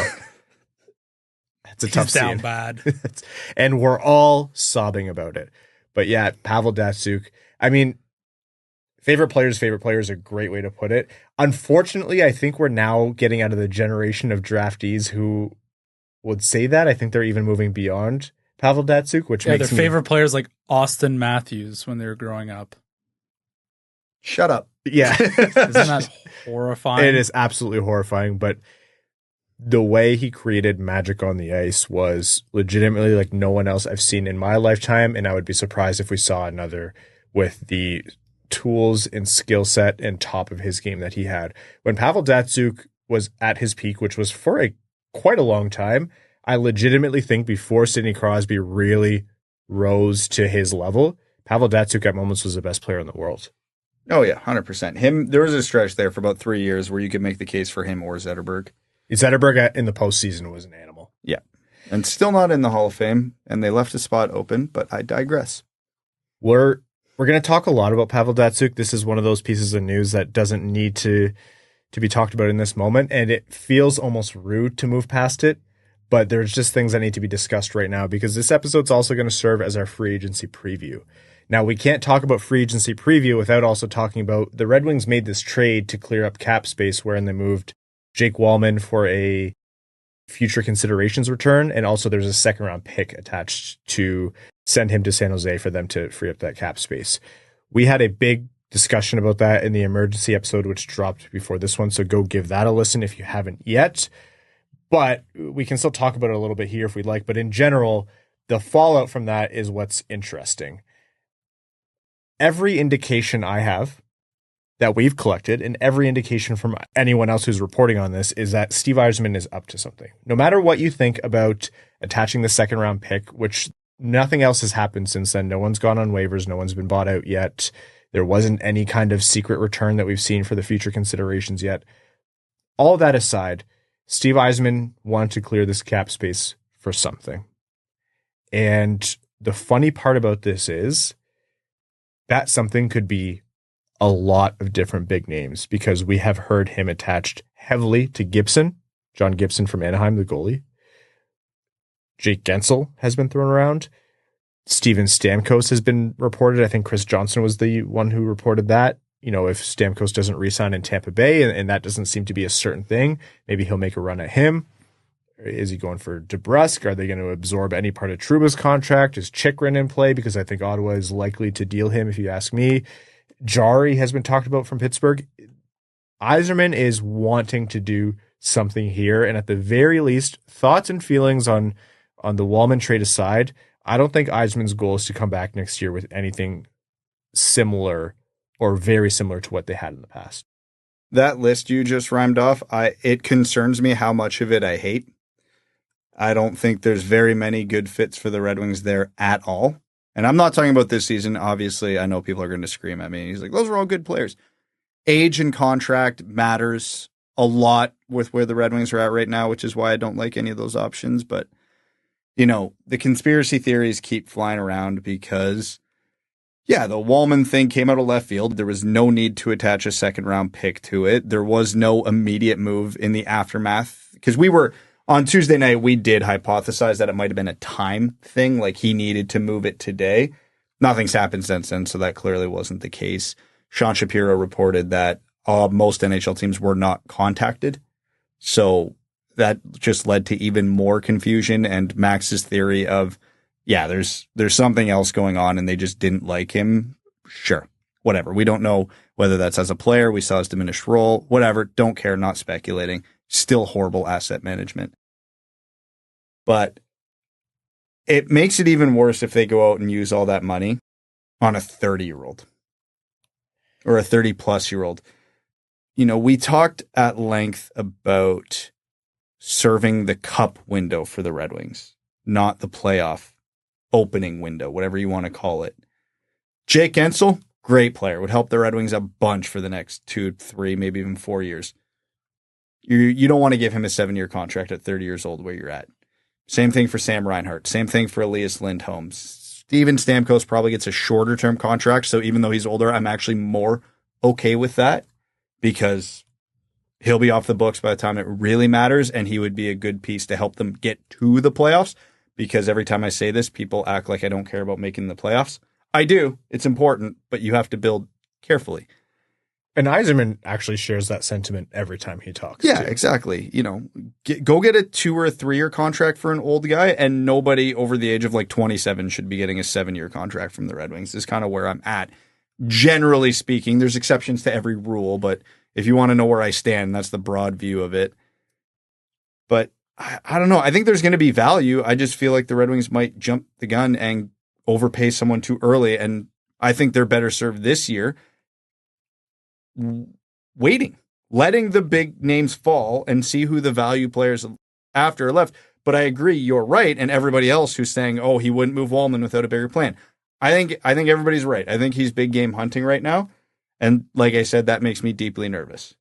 it's a tough He's down scene. bad. And we're all sobbing about it. But yeah, Pavel Datsyuk, I mean, favorite players, a great way to put it. Unfortunately, I think we're now getting out of the generation of draftees who would say that. I think they're even moving beyond Pavel Datsyuk, which makes their favorite players like Austin Matthews when they were growing up. Shut up. Yeah. Isn't that horrifying? It is absolutely horrifying, but the way he created magic on the ice was legitimately like no one else I've seen in my lifetime, and I would be surprised if we saw another with the tools and skill set and top of his game that he had. When Pavel Datsyuk was at his peak, which was for quite a long time, I legitimately think before Sidney Crosby really rose to his level, Pavel Datsyuk at moments was the best player in the world. Oh yeah, 100%. There was a stretch there for about 3 years where you could make the case for him or Zetterberg. Zetterberg in the postseason was an animal. Yeah. And still not in the Hall of Fame, and they left a spot open, but I digress. We're going to talk a lot about Pavel Datsyuk. This is one of those pieces of news that doesn't need to be talked about in this moment, and it feels almost rude to move past it, but there's just things that need to be discussed right now because this episode's also going to serve as our free agency preview. Now, we can't talk about free agency preview without also talking about the Red Wings made this trade to clear up cap space wherein they moved Jake Walman for a future considerations return, and also there's a second-round pick attached to send him to San Jose for them to free up that cap space. We had a big discussion about that in the emergency episode, which dropped before this one, so go give that a listen if you haven't yet. But we can still talk about it a little bit here if we'd like, but in general, the fallout from that is what's interesting. Every indication I have that we've collected, and every indication from anyone else who's reporting on this, is that Steve Yzerman is up to something. No matter what you think about attaching the second round pick, which nothing else has happened since then. No one's gone on waivers. No one's been bought out yet. There wasn't any kind of secret return that we've seen for the future considerations yet. All that aside, Steve Yzerman wanted to clear this cap space for something. And the funny part about this is that something could be a lot of different big names, because we have heard him attached heavily to Gibson, John Gibson from Anaheim, the goalie. Jake Guentzel has been thrown around. Steven Stamkos has been reported. I think Chris Johnson was the one who reported that. You know, if Stamkos doesn't re-sign in Tampa Bay, and that doesn't seem to be a certain thing, maybe he'll make a run at him. Is he going for DeBrusk? Are they going to absorb any part of Trouba's contract? Is Chychrun in play? Because I think Ottawa is likely to deal him, if you ask me. Jarry has been talked about from Pittsburgh. Yzerman is wanting to do something here, and at the very least, thoughts and feelings on the Walman trade aside, I don't think Yzerman's goal is to come back next year with anything similar or very similar to what they had in the past. That list you just rhymed off, it concerns me how much of it I hate. I don't think there's very many good fits for the Red Wings there at all. And I'm not talking about this season. Obviously, I know people are going to scream at me. He's like, those are all good players. Age and contract matters a lot with where the Red Wings are at right now, which is why I don't like any of those options. But, you know, the conspiracy theories keep flying around because, yeah, the Walman thing came out of left field. There was no need to attach a second-round pick to it. There was no immediate move in the aftermath because on Tuesday night, we did hypothesize that it might have been a time thing, like he needed to move it today. Nothing's happened since then, so that clearly wasn't the case. Sean Shapiro reported that most NHL teams were not contacted, so that just led to even more confusion. And Max's theory of, yeah, there's something else going on, and they just didn't like him. Sure, whatever. We don't know whether that's as a player. We saw his diminished role. Whatever. Don't care. Not speculating. Still horrible asset management. But it makes it even worse if they go out and use all that money on a 30-year-old or a 30-plus-year-old. You know, we talked at length about serving the cup window for the Red Wings, not the playoff opening window, whatever you want to call it. Jake Guentzel, great player, would help the Red Wings a bunch for the next 2, 3, maybe even 4 years. You don't want to give him a 7-year contract at 30 years old where you're at. Same thing for Sam Reinhart. Same thing for Elias Lindholm. Steven Stamkos probably gets a shorter-term contract, so even though he's older, I'm actually more okay with that because he'll be off the books by the time it really matters, and he would be a good piece to help them get to the playoffs because every time I say this, people act like I don't care about making the playoffs. I do. It's important, but you have to build carefully. And Yzerman actually shares that sentiment every time he talks. Yeah, too. exactly. You know, go get a 2 or 3 year contract for an old guy, and nobody over the age of like 27 should be getting a 7-year contract from the Red Wings. This is kind of where I'm at. Generally speaking, there's exceptions to every rule, but if you want to know where I stand, that's the broad view of it. But I don't know. I think there's going to be value. I just feel like the Red Wings might jump the gun and overpay someone too early, and I think they're better served this year waiting, letting the big names fall and see who the value players after are left. But I agree, you're right, and everybody else who's saying, oh, he wouldn't move Walman without a bigger plan. I think everybody's right. I think he's big game hunting right now. And like I said, that makes me deeply nervous.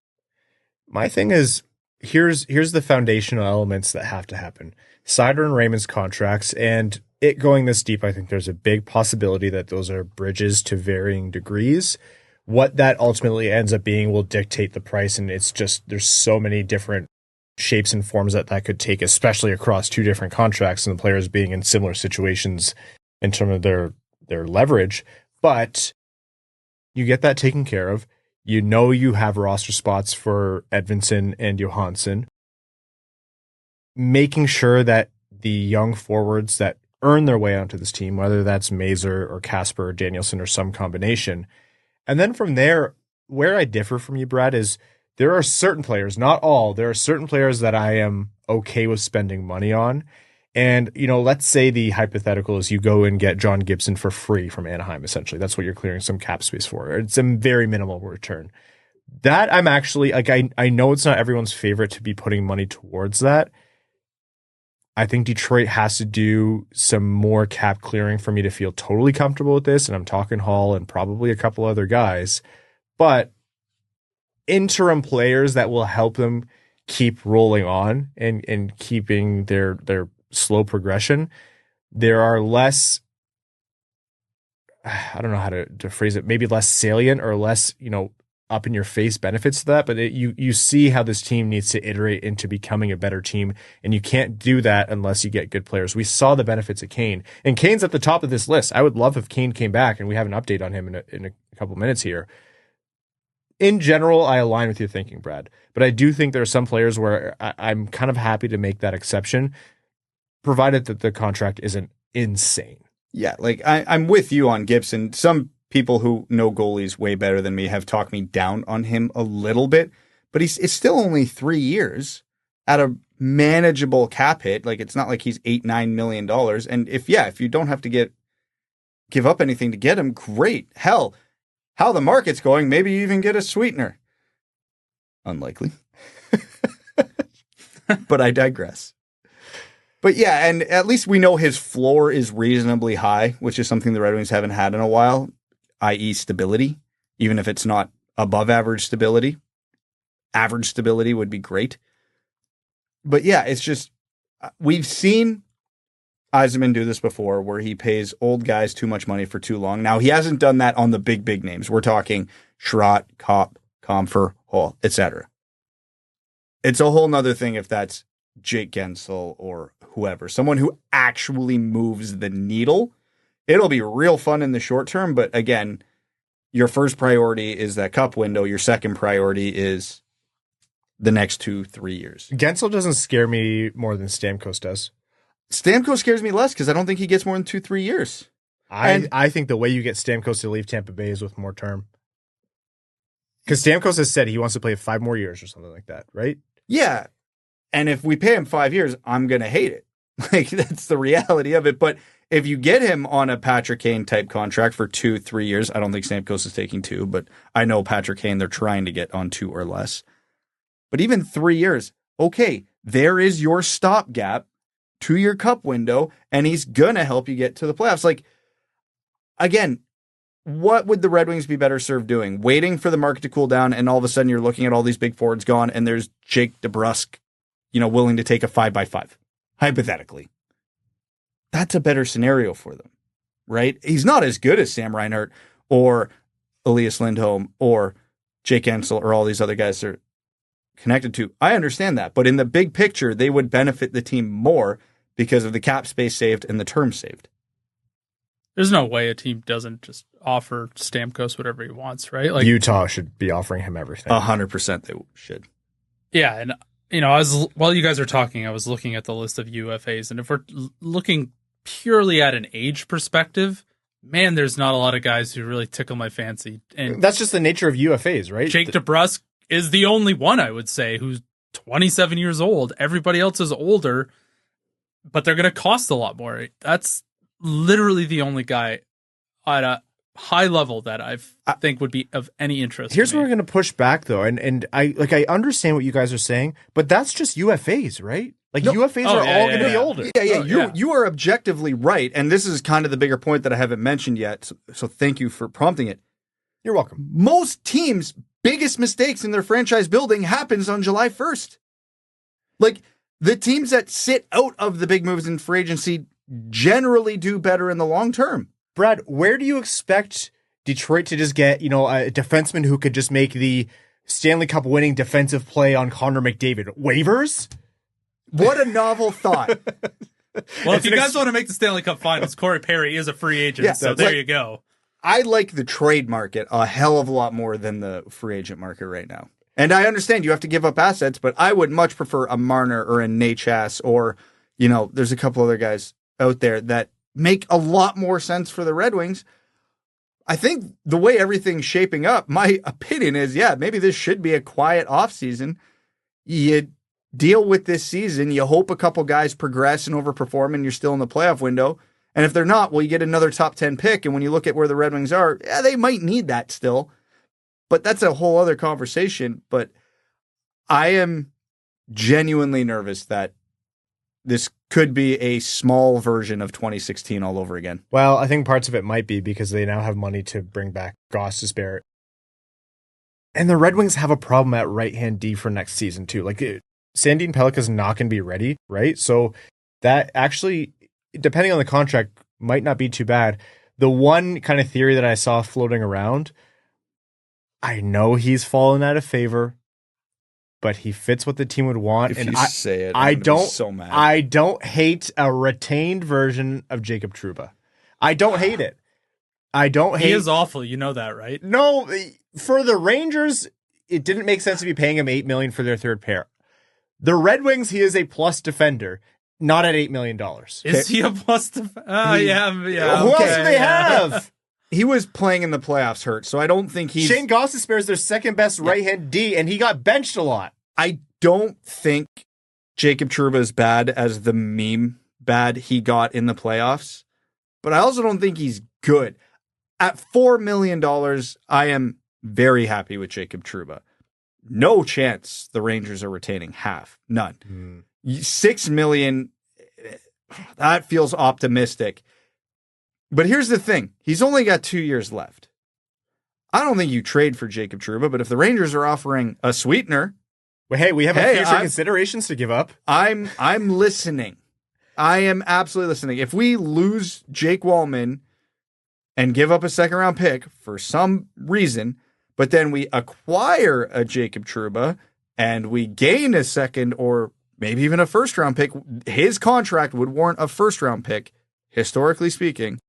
My thing is, here's the foundational elements that have to happen. Seider and Raymond's contracts, and it going this deep, I think there's a big possibility that those are bridges to varying degrees. What that ultimately ends up being will dictate the price, and it's just there's so many different shapes and forms that could take, especially across 2 different contracts and the players being in similar situations in terms of their leverage. But you get that taken care of. You know you have roster spots for Edvinsson and Johansson. Making sure that the young forwards that earn their way onto this team, whether that's Mazur or Casper or Danielson or some combination. And then from there, where I differ from you, Brad, is there are certain players, not all, there are certain players that I am okay with spending money on. And, you know, let's say the hypothetical is you go and get John Gibson for free from Anaheim, essentially. That's what you're clearing some cap space for. It's a very minimal return. That I'm actually, like, I know it's not everyone's favorite to be putting money towards that. I think Detroit has to do some more cap clearing for me to feel totally comfortable with this. And I'm talking Hall and probably a couple other guys. But interim players that will help them keep rolling on and keeping their slow progression. There are less, I don't know how to phrase it, maybe less salient or less, you know, up in your face benefits to that, but you see how this team needs to iterate into becoming a better team, and you can't do that unless you get good players. We saw the benefits of Kane, and Kane's at the top of this list. I would love if Kane came back, and we have an update on him in a couple minutes here. In general, I align with your thinking, Brad, but I do think there are some players where I'm kind of happy to make that exception, provided that the contract isn't insane. Yeah, like I'm with you on Gibson. Some people who know goalies way better than me have talked me down on him a little bit, but it's still only 3 years at a manageable cap hit. Like, it's not like he's $8-9 million. And if you don't have to give up anything to get him, great. Hell, how the market's going, maybe you even get a sweetener. Unlikely. But I digress. But yeah, and at least we know his floor is reasonably high, which is something the Red Wings haven't had in a while, i.e. stability, even if it's not above average stability. Average stability would be great. But yeah, it's just, we've seen Yzerman do this before, where he pays old guys too much money for too long. Now, he hasn't done that on the big names. We're talking Schrott, Kopp, Comfer, Hall, etc. It's a whole nother thing if that's Jake Guentzel or whoever, someone who actually moves the needle. It'll be real fun in the short term, but again, your first priority is that cup window. Your second priority is the next 2-3 years. Guentzel doesn't scare me more than Stamkos does. Stamkos scares me less because I don't think he gets more than 2-3 years. I think the way you get Stamkos to leave Tampa Bay is with more term. Because Stamkos has said he wants to play 5 more years or something like that, right? Yeah. And if we pay him 5 years, I'm going to hate it. Like, that's the reality of it. But if you get him on a Patrick Kane type contract for 2-3 years, I don't think Stamkos is taking 2, but I know Patrick Kane, they're trying to get on 2 or less. But even 3 years, okay, there is your stopgap to your cup window, and he's going to help you get to the playoffs. Like, again, what would the Red Wings be better served doing? Waiting for the market to cool down, and all of a sudden you're looking at all these big forwards gone, and there's Jake DeBrusk, willing to take a 5x5, hypothetically. That's a better scenario for them, right? He's not as good as Sam Reinhart or Elias Lindholm or Jake Guentzel or all these other guys they're connected to. I understand that, but in the big picture, they would benefit the team more because of the cap space saved and the term saved. There's no way a team doesn't just offer Stamkos whatever he wants, right? Like, Utah should be offering him everything. 100% they should. Yeah, and while you guys are talking, I was looking at the list of UFAs, and if we're looking purely at an age perspective, man, there's not a lot of guys who really tickle my fancy. And that's just the nature of UFAs, right? Jake DeBrusk is the only one, I would say, who's 27 years old. Everybody else is older, but they're going to cost a lot more. That's literally the only guy at a high level that I think would be of any interest. Here's where we're going to push back, though, and I understand what you guys are saying, but that's just UFAs, right? Like, no. UFAs are all going to be older. Yeah. You are objectively right, and this is kind of the bigger point that I haven't mentioned yet, so thank you for prompting it. You're welcome. Most teams' biggest mistakes in their franchise building happens on July 1st. Like, the teams that sit out of the big moves in free agency generally do better in the long term. Brad, where do you expect Detroit to just get, a defenseman who could just make the Stanley Cup winning defensive play on Connor McDavid? Waivers? What a novel thought. Well, if you guys want to make the Stanley Cup finals, Corey Perry is a free agent, so there you go. I like the trade market a hell of a lot more than the free agent market right now. And I understand you have to give up assets, but I would much prefer a Marner or a Nachas or, there's a couple other guys out there that make a lot more sense for the Red Wings. I think the way everything's shaping up, my opinion is, maybe this should be a quiet offseason. You deal with this season, you hope a couple guys progress and overperform and you're still in the playoff window. And if they're not, well, you get another top 10 pick. And when you look at where the Red Wings are, they might need that still. But that's a whole other conversation. But I am genuinely nervous that this could be a small version of 2016 all over again. Well, I think parts of it might be because they now have money to bring back Gostisbehere. And the Red Wings have a problem at right-hand D for next season, too. Like, Sandin Pellikka's not going to be ready, right? So that actually, depending on the contract, might not be too bad. The one kind of theory that I saw floating around, I know he's fallen out of favor, but he fits what the team would want. If and you say it, I I'm gonna be don't. so mad. I don't hate a retained version of Jacob Trouba. I don't hate it. I don't hate. He is awful. You know that, right? No, for the Rangers, it didn't make sense to be paying him $8 million for their third pair. The Red Wings, he is a plus defender, not at $8 million. Is he a plus defender? Yeah. Who else do they have? He was playing in the playoffs hurt, so I don't think he's... Shayne Gostisbehere is their second best right-hand D, and he got benched a lot. I don't think Jacob Trouba is bad as the meme bad he got in the playoffs, but I also don't think he's good. At $4 million, I am very happy with Jacob Trouba. No chance the Rangers are retaining half. None. $6 million, that feels optimistic. But here's the thing. He's only got 2 years left. I don't think you trade for Jacob Trouba, but if the Rangers are offering a sweetener... Well, hey, we have a future considerations to give up. I'm listening. I am absolutely listening. If we lose Jake Walman and give up a second-round pick for some reason, but then we acquire a Jacob Trouba and we gain a second or maybe even a first-round pick, his contract would warrant a first-round pick, historically speaking.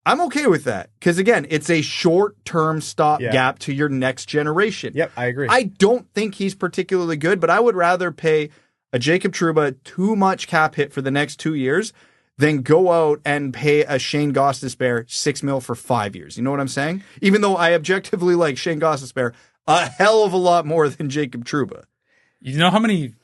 I'm okay with that because, again, it's a short-term stopgap to your next generation. Yep, I agree. I don't think he's particularly good, but I would rather pay a Jacob Trouba too much cap hit for the next 2 years than go out and pay a Shayne Gostisbehere $6 million for 5 years. You know what I'm saying? Even though I objectively like Shayne Gostisbehere a hell of a lot more than Jacob Trouba. You know how many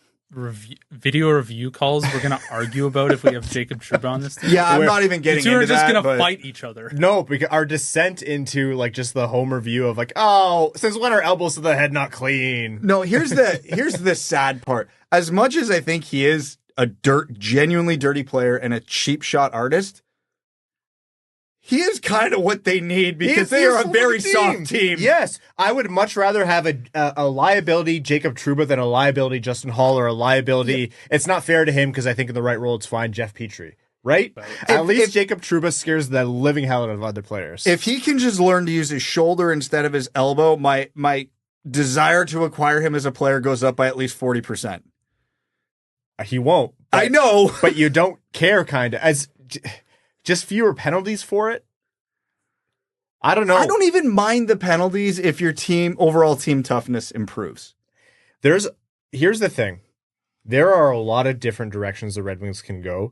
video review calls we're going to argue about if we have Jacob Trouba on this team? Yeah, I'm not even getting into that. Two are just going to fight each other. No, because our descent into like just the home review of like, oh, since when are elbows to the head not clean? No, here's the sad part. As much as I think he is a genuinely dirty player and a cheap shot artist, he is kind of what they need because they are a very soft team. Yes, I would much rather have a liability Jacob Trouba than a liability Justin Hall or a liability. Yeah. It's not fair to him because I think in the right role it's fine Jeff Petrie, right? At least Jacob Trouba scares the living hell out of other players. If he can just learn to use his shoulder instead of his elbow, my desire to acquire him as a player goes up by at least 40%. He won't. I know, but you don't care, kind of as. Just fewer penalties for it? I don't know. I don't even mind the penalties if your overall team toughness improves. Here's the thing. There are a lot of different directions the Red Wings can go.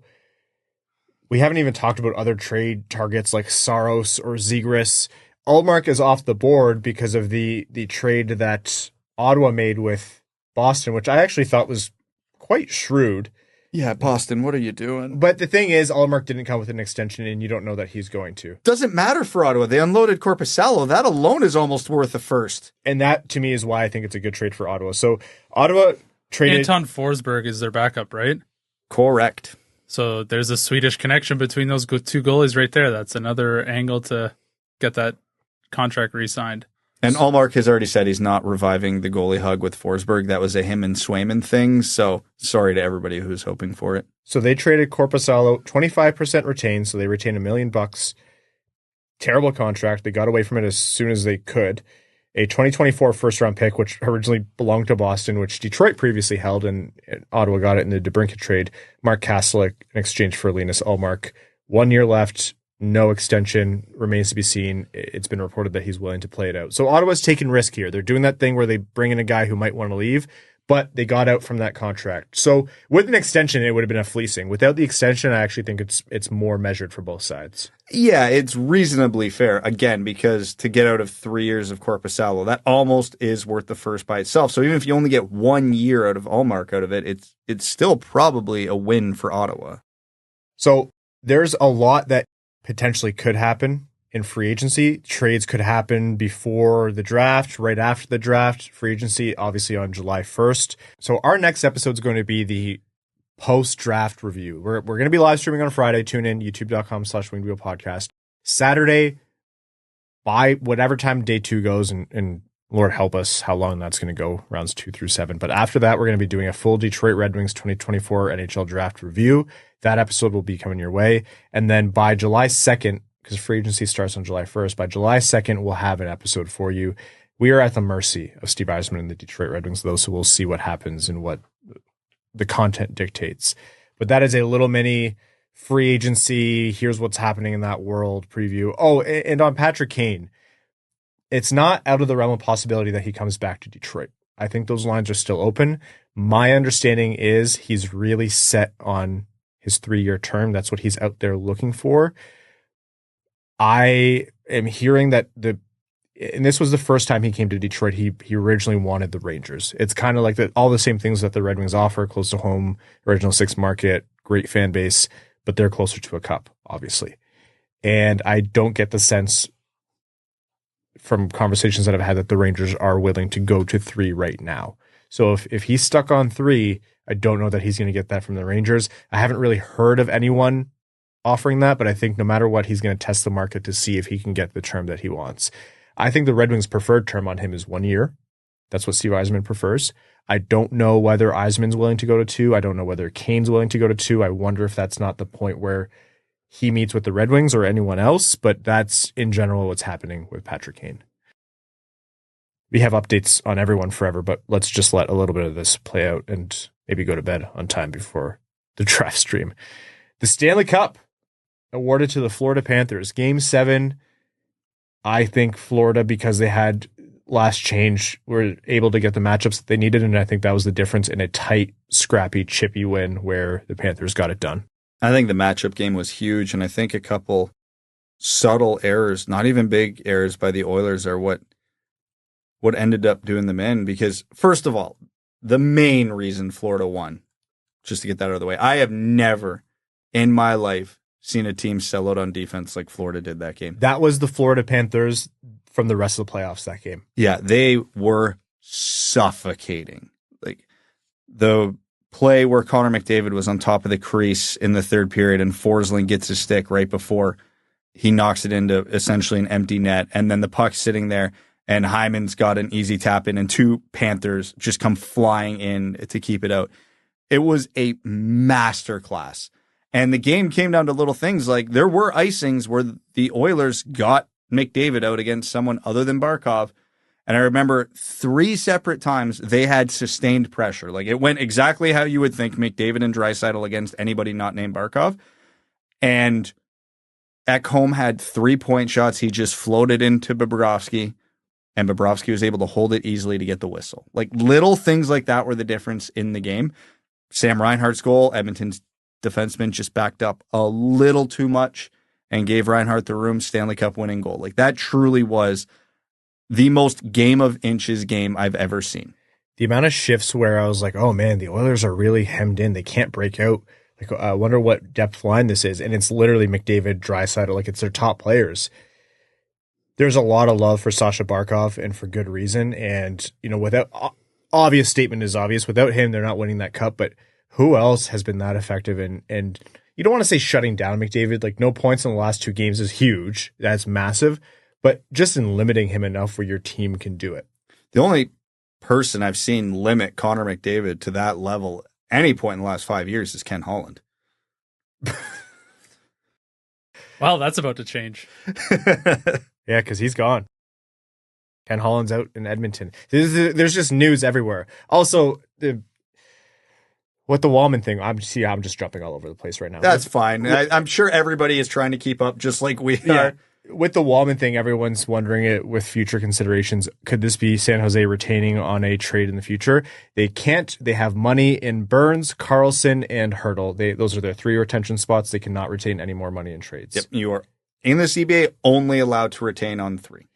We haven't even talked about other trade targets like Saros or Zegras. Ullmark is off the board because of the trade that Ottawa made with Boston, which I actually thought was quite shrewd. Yeah, Boston, what are you doing? But the thing is, Ullmark didn't come with an extension, and you don't know that he's going to. Doesn't matter for Ottawa. They unloaded Korpisalo. That alone is almost worth a first. And that, to me, is why I think it's a good trade for Ottawa. So, Ottawa traded... Anton Forsberg is their backup, right? Correct. So, there's a Swedish connection between those two goalies right there. That's another angle to get that contract re-signed. And Ullmark has already said he's not reviving the goalie hug with Forsberg. That was a him and Swayman thing. So sorry to everybody who's hoping for it. So they traded Korpisalo, 25% retained. So they retained $1 million. Terrible contract. They got away from it as soon as they could. A 2024 first round pick, which originally belonged to Boston, which Detroit previously held, and Ottawa got it in the DeBrincat trade. Mark Kastelik in exchange for Linus Ullmark. 1 year left. No extension, remains to be seen. It's been reported that he's willing to play it out. So Ottawa's taking risk here. They're doing that thing where they bring in a guy who might want to leave, but they got out from that contract. So with an extension, it would have been a fleecing. Without the extension, I actually think it's more measured for both sides. Yeah, it's reasonably fair, again, because to get out of 3 years of Korpisalo, that almost is worth the first by itself. So even if you only get 1 year out of Ullmark out of it, it's still probably a win for Ottawa. So there's a lot that potentially could happen in free agency. Trades could happen before the draft, right after the draft. Free agency, obviously, on July 1st. So our next episode is going to be the post-draft review. We're going to be live streaming on Friday. Tune in, youtube.com/wingedwheel podcast. Saturday, by whatever time day 2 goes, and Lord help us how long that's going to go, rounds 2 through 7. But after that, we're going to be doing a full Detroit Red Wings 2024 NHL Draft review. That episode will be coming your way. And then by July 2nd, because free agency starts on July 1st. By July 2nd, we'll have an episode for you. We are at the mercy of Steve Yzerman and the Detroit Red Wings, though, so we'll see what happens and what the content dictates. But that is a little mini free agency. Here's what's happening in that world preview. Oh, and on Patrick Kane, it's not out of the realm of possibility that he comes back to Detroit. I think those lines are still open. My understanding is he's really set on his 3-year term. That's what he's out there looking for. I am hearing that and this was the first time he came to Detroit, he originally wanted the Rangers. It's kind of like all the same things that the Red Wings offer, close to home, original six market, great fan base, but they're closer to a cup, obviously. And I don't get the sense from conversations that I've had that the Rangers are willing to go to 3 right now. So if he's stuck on 3, I don't know that he's going to get that from the Rangers. I haven't really heard of anyone offering that, but I think no matter what, he's going to test the market to see if he can get the term that he wants. I think the Red Wings' preferred term on him is 1 year. That's what Steve Yzerman prefers. I don't know whether Yzerman's willing to go to 2. I don't know whether Kane's willing to go to 2. I wonder if that's not the point where he meets with the Red Wings or anyone else, but that's in general what's happening with Patrick Kane. We have updates on everyone forever, but let's just let a little bit of this play out and maybe go to bed on time before the draft stream. The Stanley Cup awarded to the Florida Panthers. Game 7, I think Florida, because they had last change, were able to get the matchups that they needed, and I think that was the difference in a tight, scrappy, chippy win where the Panthers got it done. I think the matchup game was huge, and I think a couple subtle errors, not even big errors by the Oilers, are what ended up doing them in. Because, first of all, the main reason Florida won, just to get that out of the way, I have never in my life seen a team sell out on defense like Florida did that game. That was the Florida Panthers from the rest of the playoffs that game. Yeah, they were suffocating. Like the play where Connor McDavid was on top of the crease in the third period and Forsling gets his stick right before he knocks it into essentially an empty net, and then the puck's sitting there and Hyman's got an easy tap in and 2 Panthers just come flying in to keep it out. It was a masterclass. And the game came down to little things like there were icings where the Oilers got McDavid out against someone other than Barkov. And I remember 3 separate times they had sustained pressure. Like it went exactly how you would think, McDavid and Draisaitl against anybody not named Barkov. And Ekholm had 3-point shots. He just floated into Bobrovsky, and Bobrovsky was able to hold it easily to get the whistle. Like little things like that were the difference in the game. Sam Reinhart's goal, Edmonton's defenseman just backed up a little too much and gave Reinhart the room. Stanley Cup winning goal. Like that truly was the most game of inches game I've ever seen. The amount of shifts where I was like, oh man, the Oilers are really hemmed in. They can't break out. Like, I wonder what depth line this is. And it's literally McDavid, Draisaitl, like it's their top players. There's a lot of love for Sasha Barkov, and for good reason. And, you know, without obvious statement is obvious. Without him, they're not winning that cup. But who else has been that effective? And you don't want to say shutting down McDavid. Like no points in the last 2 games is huge. That's massive. But just in limiting him enough where your team can do it. The only person I've seen limit Connor McDavid to that level any point in the last 5 years is Ken Holland. Well, that's about to change. Yeah, because he's gone. Ken Holland's out in Edmonton. There's just news everywhere. Also, with the Walman thing, I'm just jumping all over the place right now. That's fine. I'm sure everybody is trying to keep up just like we are. With the Walman thing, everyone's wondering it with future considerations. Could this be San Jose retaining on a trade in the future? They can't. They have money in Burns, Carlson, and Hurdle. Those are their 3 retention spots. They cannot retain any more money in trades. Yep, you are in the CBA only allowed to retain on 3.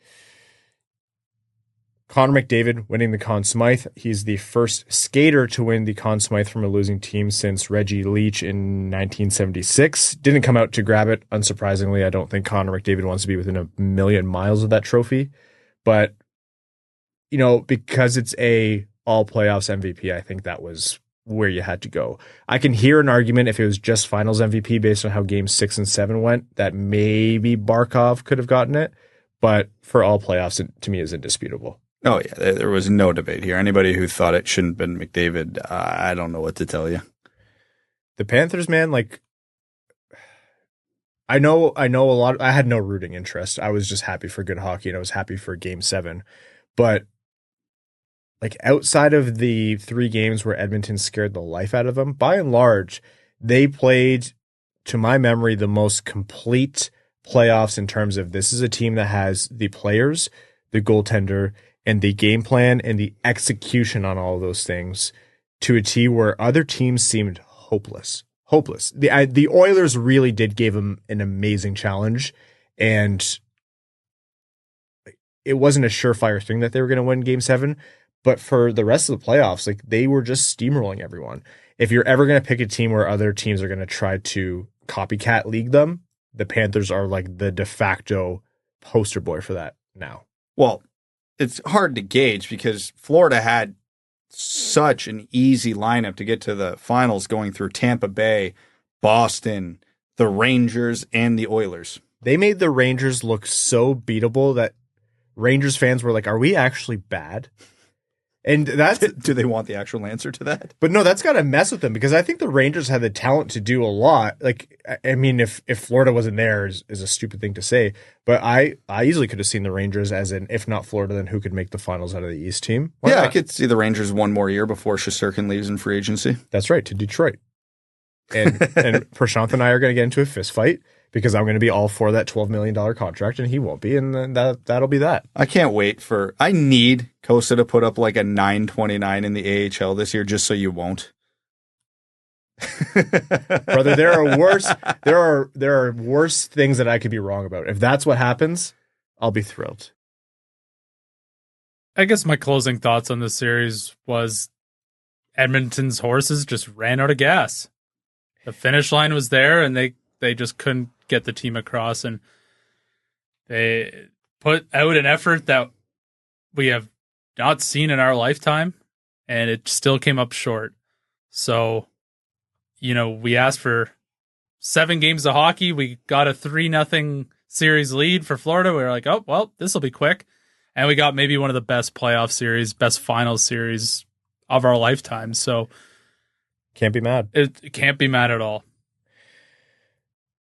Connor McDavid winning the Conn Smythe. He's the first skater to win the Conn Smythe from a losing team since Reggie Leach in 1976. Didn't come out to grab it, unsurprisingly. I don't think Connor McDavid wants to be within a million miles of that trophy. But, you know, because it's a all-playoffs MVP, I think that was where you had to go. I can hear an argument if it was just finals MVP based on how games 6 and 7 went, that maybe Barkov could have gotten it. But for all playoffs, it, to me, is indisputable. Oh, yeah, there was no debate here. Anybody who thought it shouldn't have been McDavid, I don't know what to tell you. The Panthers, man, like, I know a lot. I had no rooting interest. I was just happy for good hockey, and I was happy for Game 7. But like outside of the 3 games where Edmonton scared the life out of them, by and large, they played, to my memory, the most complete playoffs in terms of this is a team that has the players, the goaltender, and the game plan and the execution on all of those things to a T where other teams seemed hopeless. The Oilers really did give them an amazing challenge, and it wasn't a surefire thing that they were going to win Game 7, but for the rest of the playoffs, like they were just steamrolling everyone. If you're ever going to pick a team where other teams are going to try to copycat league them, the Panthers are like the de facto poster boy for that now. Well, it's hard to gauge because Florida had such an easy lineup to get to the finals, going through Tampa Bay, Boston, the Rangers, and the Oilers. They made the Rangers look so beatable that Rangers fans were like, are we actually bad? And that's do they want the actual answer to that? But no, that's got to mess with them because I think the Rangers had the talent to do a lot. Like, I mean, if Florida wasn't there is a stupid thing to say, but I easily could have seen the Rangers as an, if not Florida, then who could make the finals out of the East team? Why not? I could see the Rangers one more year before Shesterkin leaves in free agency. That's right, to Detroit. And Prashant and I are going to get into a fist fight because I'm going to be all for that $12 million contract and he won't be. And then that'll be that. I can't wait I need Costa to put up like a 929 in the AHL this year just so you won't. Brother, there are worse things that I could be wrong about. If that's what happens, I'll be thrilled. I guess my closing thoughts on this series was Edmonton's horses just ran out of gas. The finish line was there and they just couldn't get the team across, and they put out an effort that we have not seen in our lifetime, and it still came up short. So, we asked for 7 games of hockey. We got a 3-0 series lead for Florida. We were like, oh, well, this will be quick. And we got maybe one of the best playoff series, best finals series of our lifetime. So can't be mad. It can't be mad at all.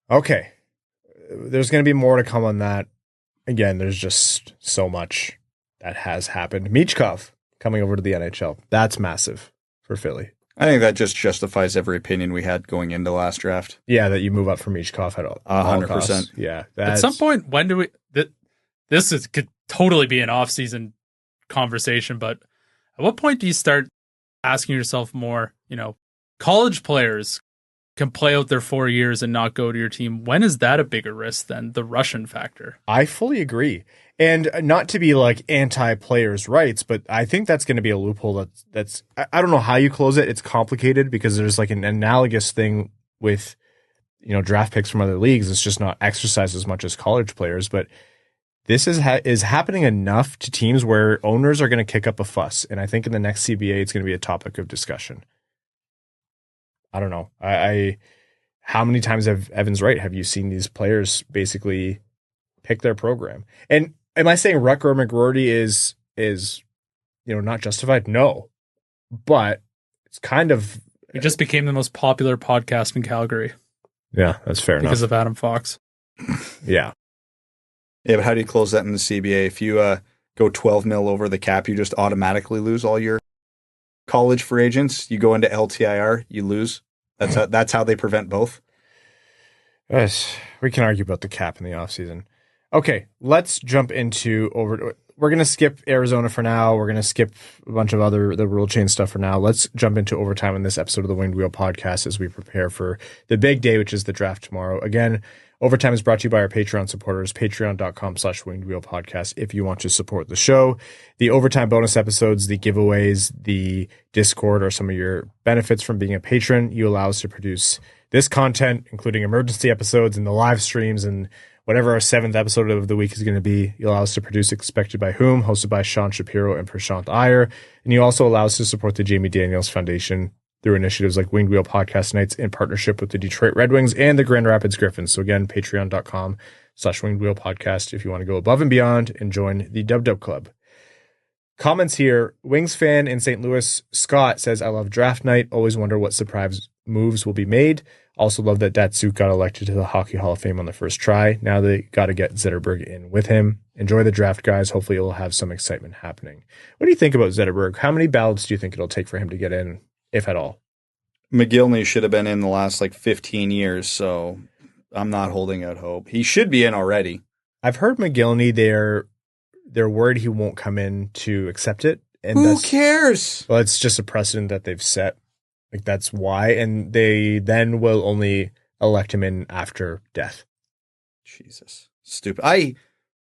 Okay. There's going to be more to come on that. Again, there's just so much that has happened. Michkov coming over to the NHL. That's massive for Philly. I think that just justifies every opinion we had going into last draft. Yeah, that you move up from Michkov at all. 100%. Yeah. At some point, when do we... This could totally be an off-season conversation, but at what point do you start asking yourself more, college players can play out their 4 years and not go to your team. When is that a bigger risk than the Russian factor? I fully agree. And not to be like anti-players' rights, but I think that's going to be a loophole that's I don't know how you close it. It's complicated because there's like an analogous thing with, draft picks from other leagues. It's just not exercised as much as college players, but this is happening enough to teams where owners are going to kick up a fuss. And I think in the next CBA, it's going to be a topic of discussion. I don't know. How many times have you seen these players basically pick their program? And am I saying Rutger McGroarty is not justified? No, but it's kind of. It just became the most popular podcast in Calgary. Yeah, that's fair enough. Because of Adam Fox. Yeah. Yeah, but how do you close that in the CBA? If you go 12 mil over the cap, you just automatically lose all your college free agents. You go into LTIR, you lose. That's how they prevent both. Yes, we can argue about the cap in the offseason. Okay, let's jump into we're going to skip Arizona for now. We're going to skip a bunch of the rule change stuff for now. Let's jump into overtime in this episode of the Winged Wheel podcast as we prepare for the big day, which is the draft tomorrow. Again, overtime is brought to you by our Patreon supporters, patreon.com/Winged Wheel podcast. If you want to support the show, the overtime bonus episodes, the giveaways, the Discord are some of your benefits from being a patron. You allow us to produce this content, including emergency episodes and the live streams and whatever our 7th episode of the week is going to be. You allow us to produce Expected by Whom, hosted by Sean Shapiro and Prashant Iyer. And you also allow us to support the Jamie Daniels Foundation through initiatives like Winged Wheel Podcast Nights in partnership with the Detroit Red Wings and the Grand Rapids Griffins. So again, patreon.com/Winged Wheel Podcast if you want to go above and beyond and join the Dub Dub Club. Comments here. Wings fan in St. Louis, Scott says, I love draft night. Always wonder what surprise moves will be made. Also love that Datsuk got elected to the Hockey Hall of Fame on the first try. Now they got to get Zetterberg in with him. Enjoy the draft, guys. Hopefully it will have some excitement happening. What do you think about Zetterberg? How many ballots do you think it'll take for him to get in, if at all? McGillney should have been in the last 15 years, so I'm not holding out hope. He should be in already. I've heard McGillney, they're worried he won't come in to accept it. And who cares? Well, it's just a precedent that they've set. That's why. And they then will only elect him in after death. Jesus. Stupid. I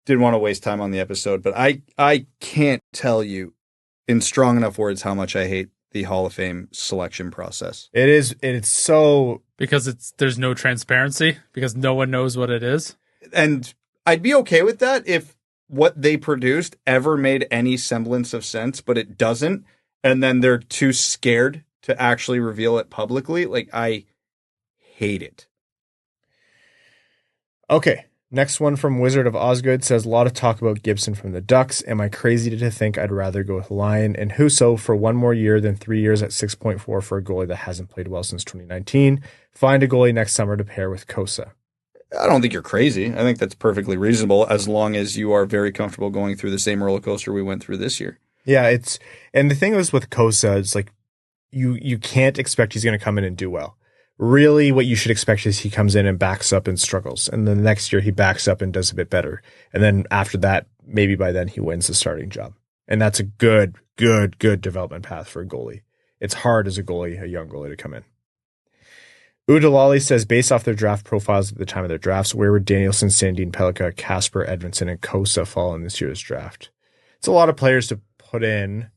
didn't want to waste time on the episode, but I can't tell you in strong enough words how much I hate the Hall of Fame selection process. It's so... Because there's no transparency, because no one knows what it is. And I'd be okay with that if what they produced ever made any semblance of sense, but it doesn't. And then they're too scared to actually reveal it publicly. I hate it. Okay. Next one from Wizard of Osgood says, a lot of talk about Gibson from the Ducks. Am I crazy to think I'd rather go with Lyon and Husso for one more year than 3 years at 6.4 for a goalie that hasn't played well since 2019? Find a goalie next summer to pair with Kosa. I don't think you're crazy. I think that's perfectly reasonable as long as you are very comfortable going through the same roller coaster we went through this year. Yeah, and the thing is with Kosa, it's you can't expect he's going to come in and do well. Really, what you should expect is he comes in and backs up and struggles. And then the next year he backs up and does a bit better. And then after that, maybe by then he wins the starting job. And that's a good development path for a goalie. It's hard as a young goalie to come in. Udalali says, based off their draft profiles at the time of their drafts, where would Danielson, Sandin, Pellikka, Kasper, Edvinsson, and Kosa fall in this year's draft? It's a lot of players to put in.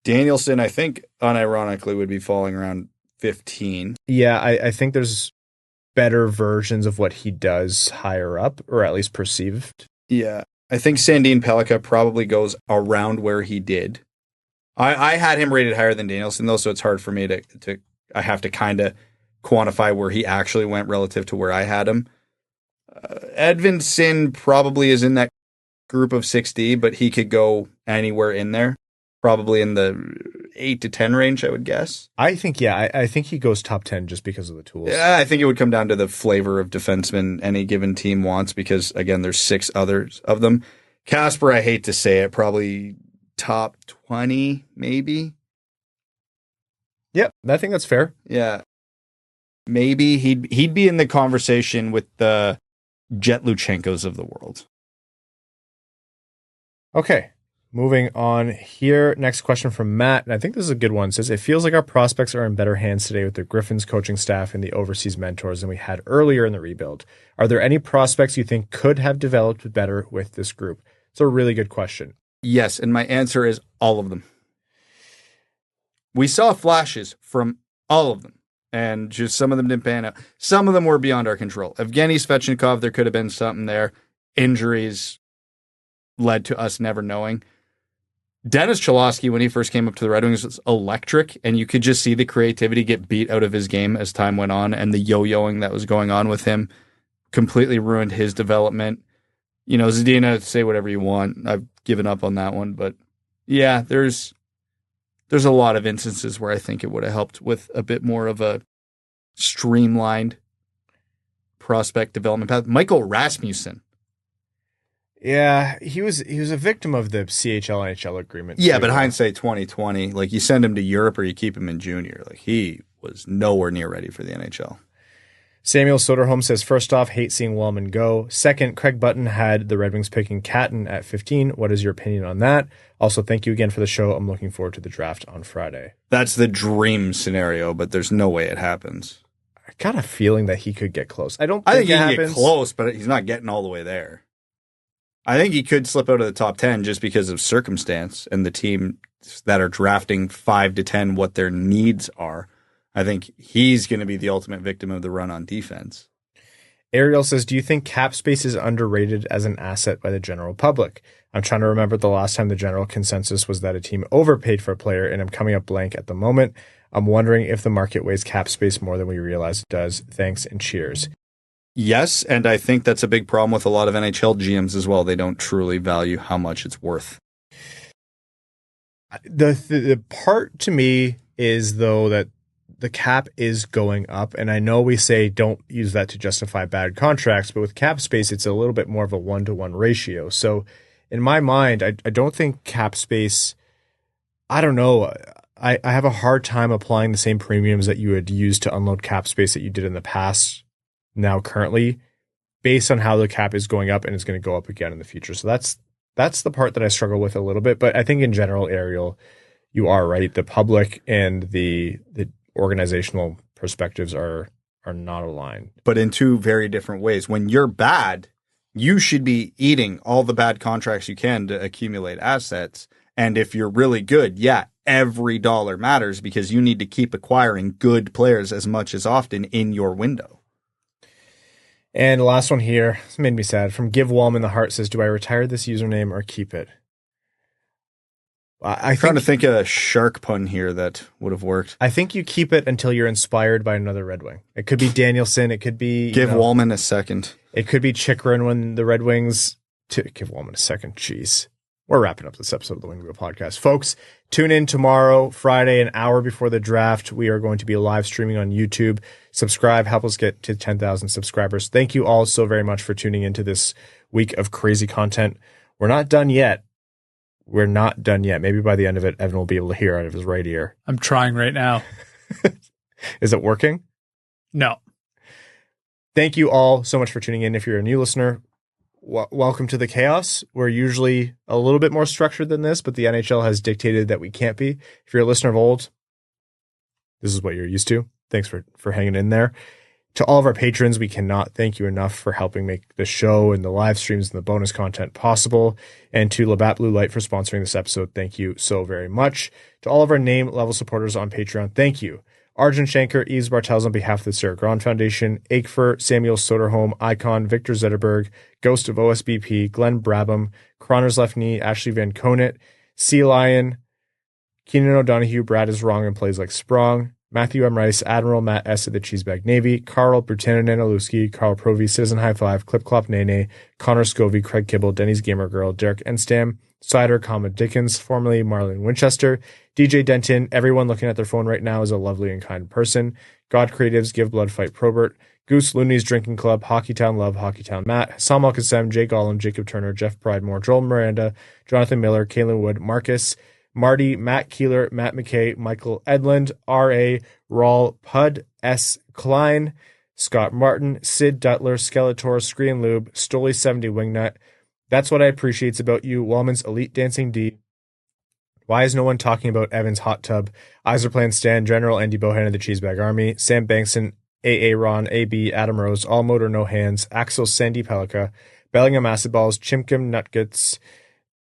Danielson, I think, unironically, would be falling around 15. Yeah, I think there's better versions of what he does higher up, or at least perceived. Yeah, I think Sandin Pellikka probably goes around where he did. I had him rated higher than Danielson, though, so it's hard for me to I have to kind of quantify where he actually went relative to where I had him. Edvinsson probably is in that group of 6D, but he could go anywhere in there. Probably in the 8 to 10 range, I would guess. I think he goes top 10 just because of the tools. Yeah, I think it would come down to the flavor of defenseman any given team wants because, again, there's 6 others of them. Kasper, I hate to say it, probably top 20, maybe. Yep, I think that's fair. Yeah. Maybe he'd be in the conversation with the Jet Luchenkos of the world. Okay. Moving on here. Next question from Matt, and I think this is a good one. It says, it feels like our prospects are in better hands today with the Griffins coaching staff and the overseas mentors than we had earlier in the rebuild. Are there any prospects you think could have developed better with this group? It's a really good question. Yes, and my answer is all of them. We saw flashes from all of them, and just some of them didn't pan out. Some of them were beyond our control. Evgeny Svechnikov, there could have been something there. Injuries led to us never knowing. Dennis Cholowski, when he first came up to the Red Wings, was electric, and you could just see the creativity get beat out of his game as time went on, and the yo-yoing that was going on with him completely ruined his development. You know, Zadina, say whatever you want. I've given up on that one, but yeah, there's a lot of instances where I think it would have helped with a bit more of a streamlined prospect development path. Michael Rasmussen. Yeah, he was a victim of the CHL-NHL agreement. Yeah, but hindsight 2020, you send him to Europe or you keep him in junior. He was nowhere near ready for the NHL. Samuel Soderholm says, first off, hate seeing Walman go. Second, Craig Button had the Red Wings picking Catton at 15. What is your opinion on that? Also, thank you again for the show. I'm looking forward to the draft on Friday. That's the dream scenario, but there's no way it happens. I got a feeling that he could get close. I think he can get close, but he's not getting all the way there. I think he could slip out of the top 10 just because of circumstance and the team that are drafting 5 to 10, what their needs are. I think he's going to be the ultimate victim of the run on defense. Ariel says, do you think cap space is underrated as an asset by the general public? I'm trying to remember the last time the general consensus was that a team overpaid for a player, and I'm coming up blank at the moment. I'm wondering if the market weighs cap space more than we realize it does. Thanks and cheers. Yes, and I think that's a big problem with a lot of NHL GMs as well. They don't truly value how much it's worth. The part to me is, though, that the cap is going up, and I know we say don't use that to justify bad contracts, but with cap space, it's a little bit more of a 1-to-1 ratio. So in my mind, I don't think cap space, I don't know, I have a hard time applying the same premiums that you would use to unload cap space that you did in the past now currently, based on how the cap is going up and it's going to go up again in the future. So that's the part that I struggle with a little bit. But I think in general, Ariel, you are right. The public and the organizational perspectives are not aligned. But in two very different ways. When you're bad, you should be eating all the bad contracts you can to accumulate assets. And if you're really good, yeah, every dollar matters because you need to keep acquiring good players as much as often in your window. And the last one here, this made me sad. From Give Walman the Heart says, do I retire this username or keep it? I'm trying to think of a shark pun here that would have worked. I think you keep it until you're inspired by another Red Wing. It could be Danielson. It could be... Give Walman a second. It could be Chychrun when the Red Wings... Give Walman a second. Jeez. We're wrapping up this episode of the Wing Wheel Podcast. Folks, tune in tomorrow, Friday, an hour before the draft. We are going to be live streaming on YouTube. Subscribe. Help us get to 10,000 subscribers. Thank you all so very much for tuning into this week of crazy content. We're not done yet. Maybe by the end of it, Evan will be able to hear out of his right ear. I'm trying right now. Is it working? No. Thank you all so much for tuning in. If you're a new listener, welcome to the chaos. We're usually a little bit more structured than this, but the NHL has dictated that we can't be. If you're a listener of old, this is what you're used to. Thanks for hanging in there. To all of our patrons, we cannot thank you enough for helping make the show and the live streams and the bonus content possible. And to Labatt Blue Light for sponsoring this episode, thank you so very much. To all of our name level supporters on Patreon, thank you. Arjun Shankar, Yves Bartels on behalf of the Sarah Grand Foundation, Aikfer, Samuel Soderholm, Icon, Victor Zetterberg, Ghost of OSBP, Glenn Brabham, Croner's Left Knee, Ashley Van Conant, Sea Lion, Keenan O'Donohue, Brad is Wrong and Plays Like Sprong, Matthew M. Rice, Admiral Matt S. at the Cheesebag Navy, Carl Brutanen Nanalewski, Carl Provy, Citizen High Five, Clip Clop Nene, Connor Scovey, Craig Kibble, Denny's Gamer Girl, Derek Enstam, Seider, Dickens, formerly Marlon Winchester, DJ Denton. Everyone looking at their phone right now is a lovely and kind person. God Creatives, Give Blood, Fight Probert, Goose Looney's Drinking Club, Hockeytown Love, Hockeytown Matt, Sam Al-Qassem, Jay Gollum, Jacob Turner, Jeff Pridemore, Joel Miranda, Jonathan Miller, Kaylin Wood, Marcus, Marty, Matt Keeler, Matt McKay, Michael Edlund, R.A., Rawl, Pud, S. Klein, Scott Martin, Sid Dutler, Skeletor, Screen Lube, Stoli70 Wingnut. That's what I appreciate about you, Walman's Elite Dancing D. Why is no one talking about Evan's Hot Tub? Eiserplan Stan, General Andy Bohan of the Cheesebag Army, Sam Bankson, A.A. Ron, A.B. Adam Rose, All Motor No Hands, Axel Sandy Pelika, Bellingham Acid Balls, Chimkim Nutguts,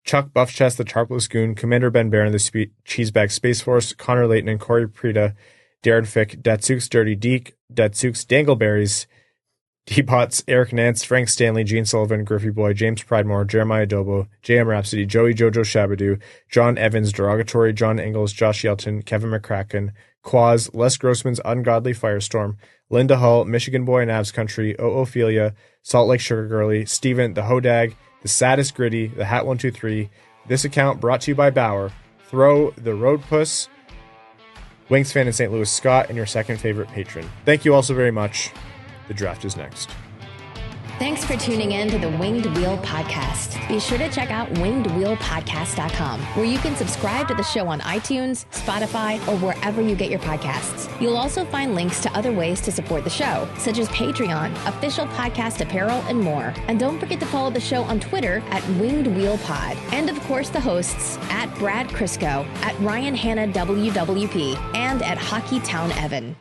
Chuck Buffchest, the Tarpless Goon, Commander Ben Barron, the Cheesebag Space Force, Connor Layton and Corey Prida, Darren Fick, Datsukes Dirty Deke, Datsukes Dangleberries, D-Pots, Eric Nance, Frank Stanley, Gene Sullivan, Griffey Boy, James Pridemore, Jeremiah Dobo, JM Rhapsody, Joey Jojo Shabadoo, John Evans, Derogatory, John Engels, Josh Yelton, Kevin McCracken, Quaz, Les Grossman's Ungodly Firestorm, Linda Hull, Michigan Boy and Avs Country, Ophelia, Salt Lake Sugar Girly, Steven, The Hodag, The Saddest Gritty, The Hat 123. This account brought to you by Bauer, Throw, The Road Puss, Wings fan in St. Louis, Scott, and your second favorite patron. Thank you all so very much. The draft is next. Thanks for tuning in to the Winged Wheel Podcast. Be sure to check out wingedwheelpodcast.com, where you can subscribe to the show on iTunes, Spotify, or wherever you get your podcasts. You'll also find links to other ways to support the show, such as Patreon, official podcast apparel, and more. And don't forget to follow the show on Twitter at Winged Wheel Pod. And of course, the hosts at Brad Crisco, at Ryan Hanna WWP, and at Hockeytown Evan.